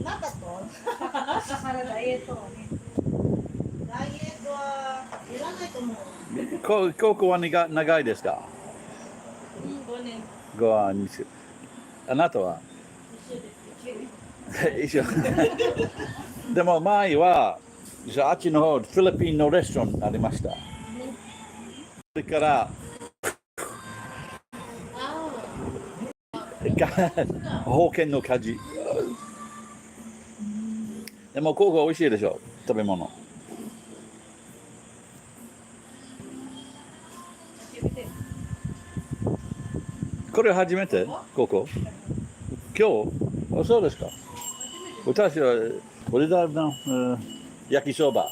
S3: Not at all. からダイエットはね。ダイエットはいらないと思う。
S1: 高校は長いですか
S3: 5年。
S1: 5年。あなたは一緒。でも前はあっちの方フィリピンのレストランありました。それから保険の家事。でもここ美味しいでしょ、食べ物。これ初めてここ今日あ、そうですか。私はこれだな、焼きそば。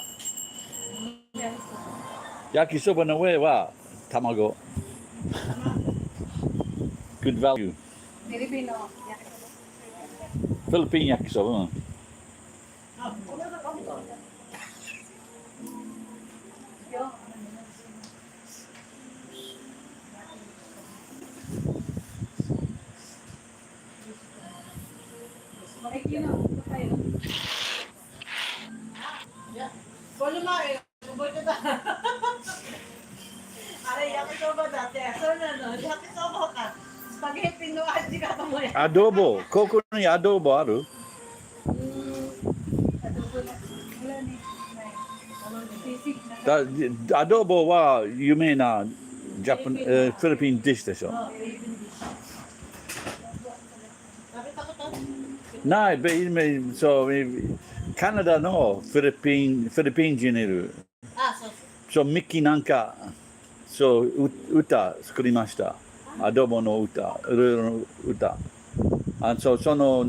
S1: 焼きそばの上は卵。Good value.
S3: Filipino.
S1: Philippine 焼きそば。うん。
S3: Ah, wala na kami to. Yo, Makikino, ito kayo. Bolo ma eh, bolo kita. Are yakisoba dati. So no, yakisoba ka. Spaghetti no aji ka mo ya.
S1: Adobo。ここにアドボある
S3: Adobo na. Wala ni. Sisig na.
S1: アドボは有名なジャパン、フィリピンディッシュでしょ。
S3: Nakita ko to.
S1: ない、そう、カナダのフィリピン人いる。
S3: Ah, so.
S1: そう、ミッキーなんか、そう、歌作りました。アドボの歌、いろいろの歌。その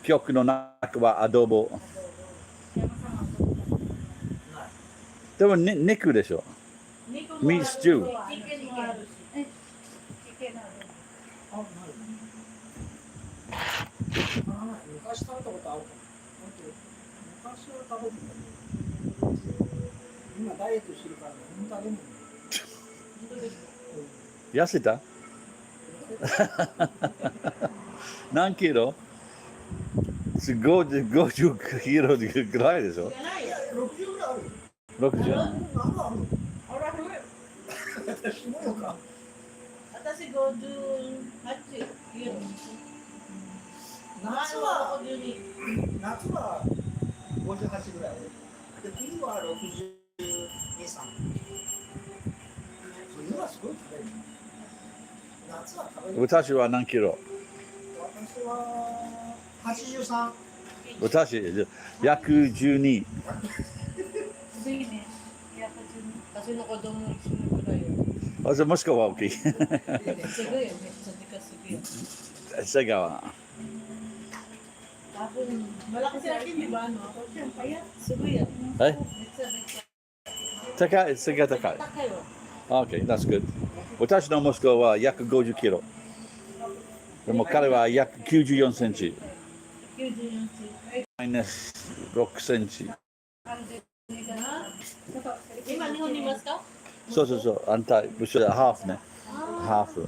S1: 曲の中はアドボ。でも、肉でしょ。ミースチュー。
S3: Chicken mo halos. Chicken na.
S2: 昔食べたことあるかも。昔は食べてた。今ダイエットしてるから何も食べない。
S1: 痩せた何キロ ?50 キロぐらいでしょ
S2: 60ぐらいある。
S1: ?60?
S3: あら、
S2: 私もよか。
S3: 私58ユーロ。
S2: 夏は夏は58ぐらい。で冬は62、3。冬はすごい食べる。夏は食べる。
S1: 私は何キロ
S2: 私は83。
S1: 私、112。
S3: Sige ne. Kaya kasi nakodong mo sunod ko yun.
S1: あ、それもしくは大きい。
S3: Sige yun. Sabi ka sige.
S1: セガは。
S3: Tapos, malaki sa akin, di ba? No? Ako siya, kaya. Sige yun.
S1: え
S3: Sabi ka.
S1: 高い、セガ高い。
S3: Takayo.
S1: OK、that's good。私の息子は約50キロ。でも彼は約94センチ。
S3: Yun yun.
S1: マイナス6センチ。
S3: 今、日本にいますか？
S1: そうそうそう、反対。後ろハーフね。ハーフ。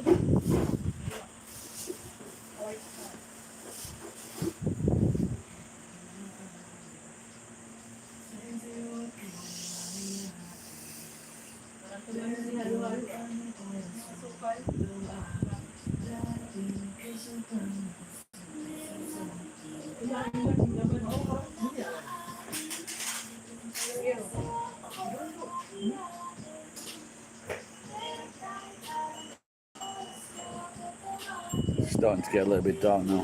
S1: Starting to get a little bit dark now.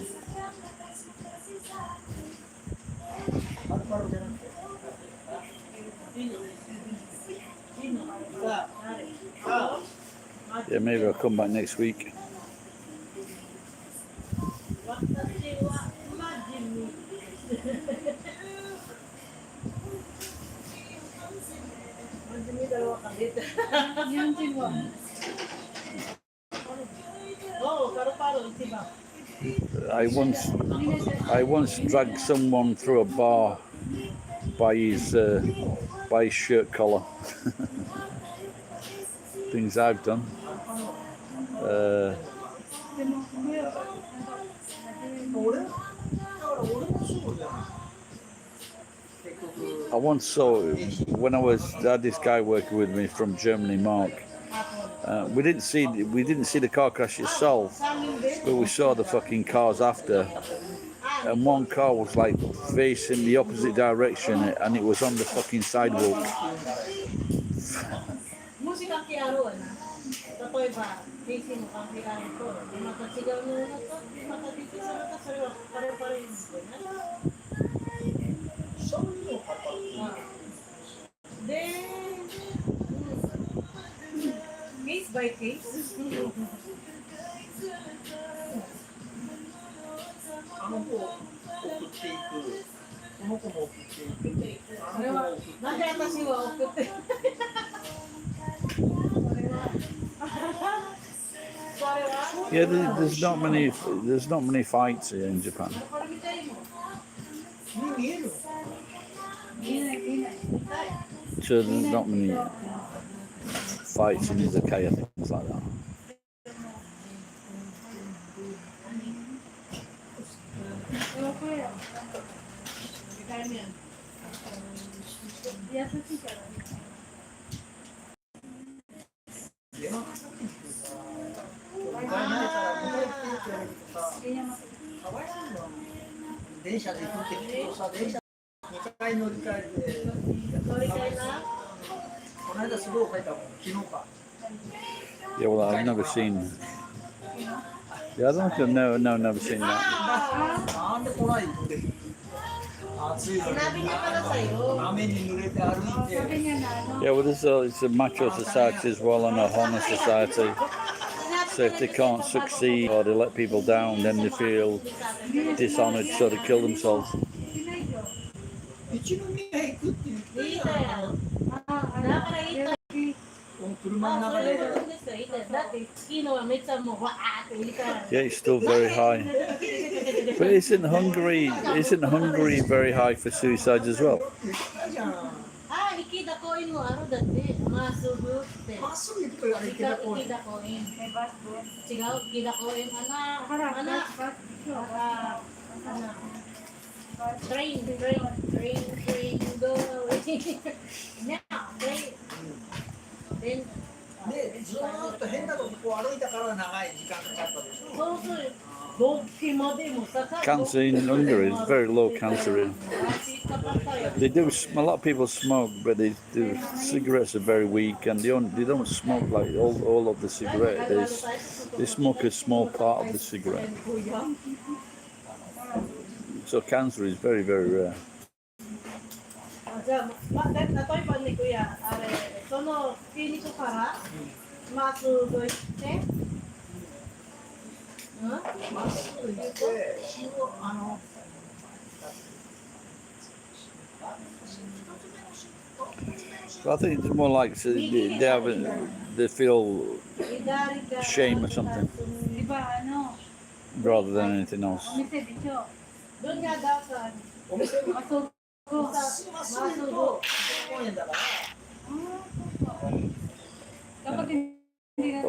S3: さあ、
S1: Yeah, maybe I'll come back next week.
S3: 私はマジに。マジにdalawa ka dito. Yan din mo. Oo, paru-paro, diba?
S1: I once dragged someone through a bar by his shirt collar. Things I've done. I once saw when I had this guy working with me from Germany, Mark. We didn't see the car crash itself, but we saw the fucking cars after. And one car was like facing the opposite direction, and it was on the fucking sidewalk.
S3: もしかけあるわな。例えば、電子の関係があると、また違うものだと、また電子されたそれはパレパレですよね。
S2: そういうのパパ。
S3: で、case by case.
S2: あの子を送っていく、この子も送っていく、あ
S3: それは
S2: の子も送っていく。
S3: なんで私は送って。
S1: Yeah, there's not many fights here in Japan.
S3: これ見たいもん。
S2: 見えるの？
S3: 見ない見ない。
S1: So there's not many fights in izakaya, things like that.
S3: 優しいからね。
S2: 電話かかってきてさ、迎えないから迎え来てって言われるとさ、かわいそうだもん。電車で行くって聞くとさ、電車2回乗り換えて、
S3: 乗り換えな。
S2: この間すごい書いたもん、昨日か。
S1: Yeah, well, I've never seen. Yeah, I don't think never seen that.
S2: なんで来ないの？暑いのに
S3: sinabi niya pala sa'yo.
S2: 雨に濡れて歩いて。
S1: Yeah, well, it's a macho society as well and a honor society. So if they can't succeed or they let people down, then they feel dishonored, so they kill themselves.
S2: 一宮行くって言って
S3: 言い
S2: た
S3: たやん。だから言いたい。
S2: この車の中で。
S3: それもですよ言いたい。だって昨日はめっちゃもうわーって言いたい。
S1: Yeah, it's still very high. But isn't Hungary very high for suicides as well?
S2: 言ったじゃん。
S3: あ、池田公園もあるだって。まっすぐって。
S2: まっすぐ行くとあれ池田公園。
S3: 池田公園。違う、池田公園。Train, go away. Now, train. Then,
S2: で、ずーっと変なとこ歩いたから長い時間かかったでしょ。
S3: そうそう。どっちまでもさ。
S1: Cancer in Hungary is very low cancer here. They do. A lot of people smoke, but they do. Cigarettes are very weak, and they don't smoke like all of the cigarette. They smoke a small part of the cigarette. So cancer is very, very rare.
S3: じゃあ、例えばね、kuya、あれ、そのクリニックからまっすぐ行って、
S2: まっすぐ行って、
S1: So I think it's more like they feel shame or something rather than anything else.
S3: doon nga daw sa
S2: お店にまっすぐ
S3: 公園だから。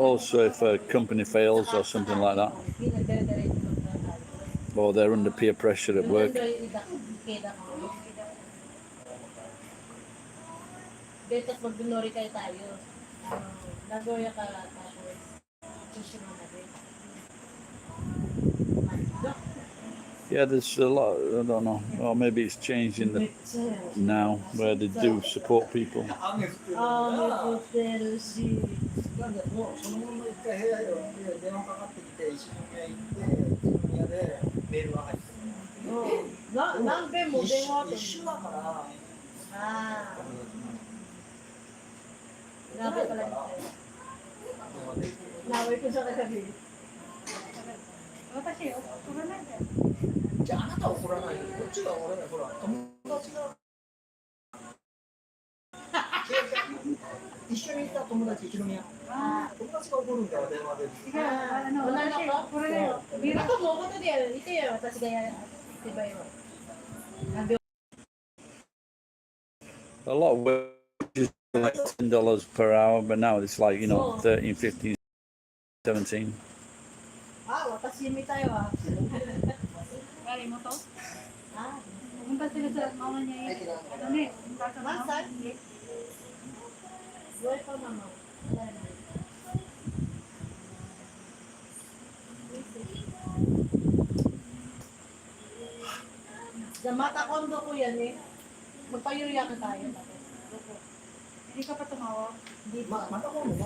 S1: Also, if a company fails or something like that, or they're under peer pressure at work.
S3: Dito mag-binori kayo tayo. Nagoya ka tapos susunod na din.
S1: Yeah, there's a lot. I don't know. Or maybe it's changed now where they do support people.
S2: 雨降ってる
S3: 雨降ってるし。
S2: なんでもうそのまま一回部屋で電話かかってきて一宮行って一宮でメールが入ってる。
S3: 何遍も電話
S2: 一緒だから。
S3: ああ。Grabe pala nito. Naway ko sa kagabi.
S2: じゃああなたは怒らないよ。こっちが怒らない。ほら友達が一緒にいた友達一宮。友達が怒るんだよ電話で。
S3: 女の子これだよ。あともうことでいてよ私がやってばよ。
S1: A lot of wages are like $10 per hour, but now it's like 13, 15, 17.
S3: あ、私みたいわ。
S4: Galing mo to?
S3: あ、
S4: Pumunta sila sa mama niya eh. Ano eh? Pumunta sa mama.
S3: Masan? Buhay pa mama. Wala na. Sa mata kondo ko yan eh. Magpayuya ka tayo.
S4: Hindi ka pa tumawag.
S3: Hindi pa.
S2: また今度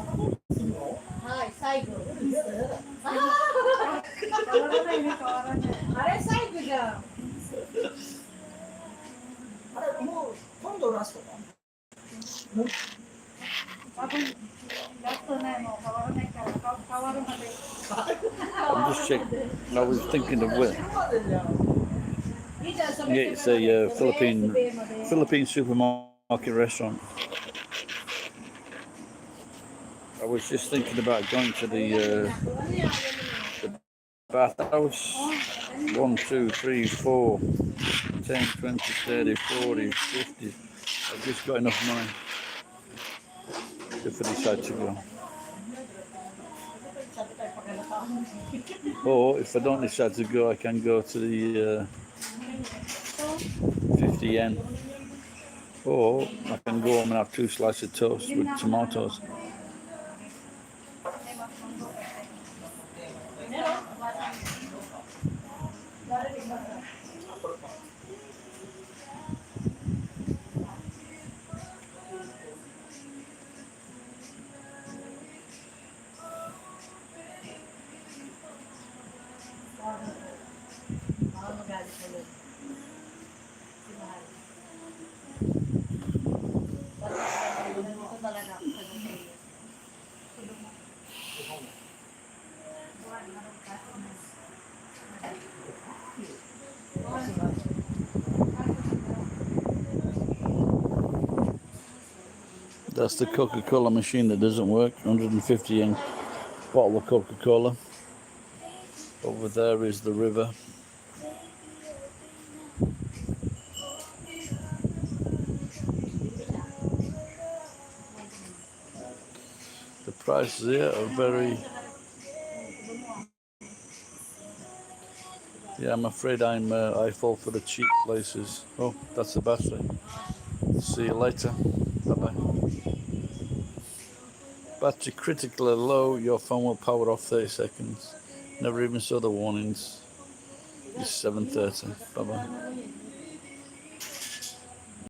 S2: するの？
S3: はい、最後。
S2: やだやだ。
S4: Kawaran na yun, kawaran na.
S3: あれ最後じゃん。
S2: あれもう今度ラストか。もう
S4: Tapos, last to na mo, kawaran na ikaw. Kawaran na tayo.
S1: just check. I was thinking of where. Yeah, it's a Philippine supermarket restaurant. I was just thinking about going to the bathhouse. 1, 2, 3, 4, 10, 20, 30, 40, 50. I've just got enough money if I decide to go. Or if I don't decide to go, I can go to the 50 yen. Or I can go home and have 2 slices of toast with tomatoes. That's the Coca-Cola machine that doesn't work. 150 yen bottle of Coca-Cola. Over there is the river. The prices here are very... Yeah, I'm afraid I fall for the cheap places. Oh, that's the battery. See you later. Bye-bye. Battery critically low. Your phone will power off 30 seconds. Never even saw the warnings. It's 7:30. Bye-bye.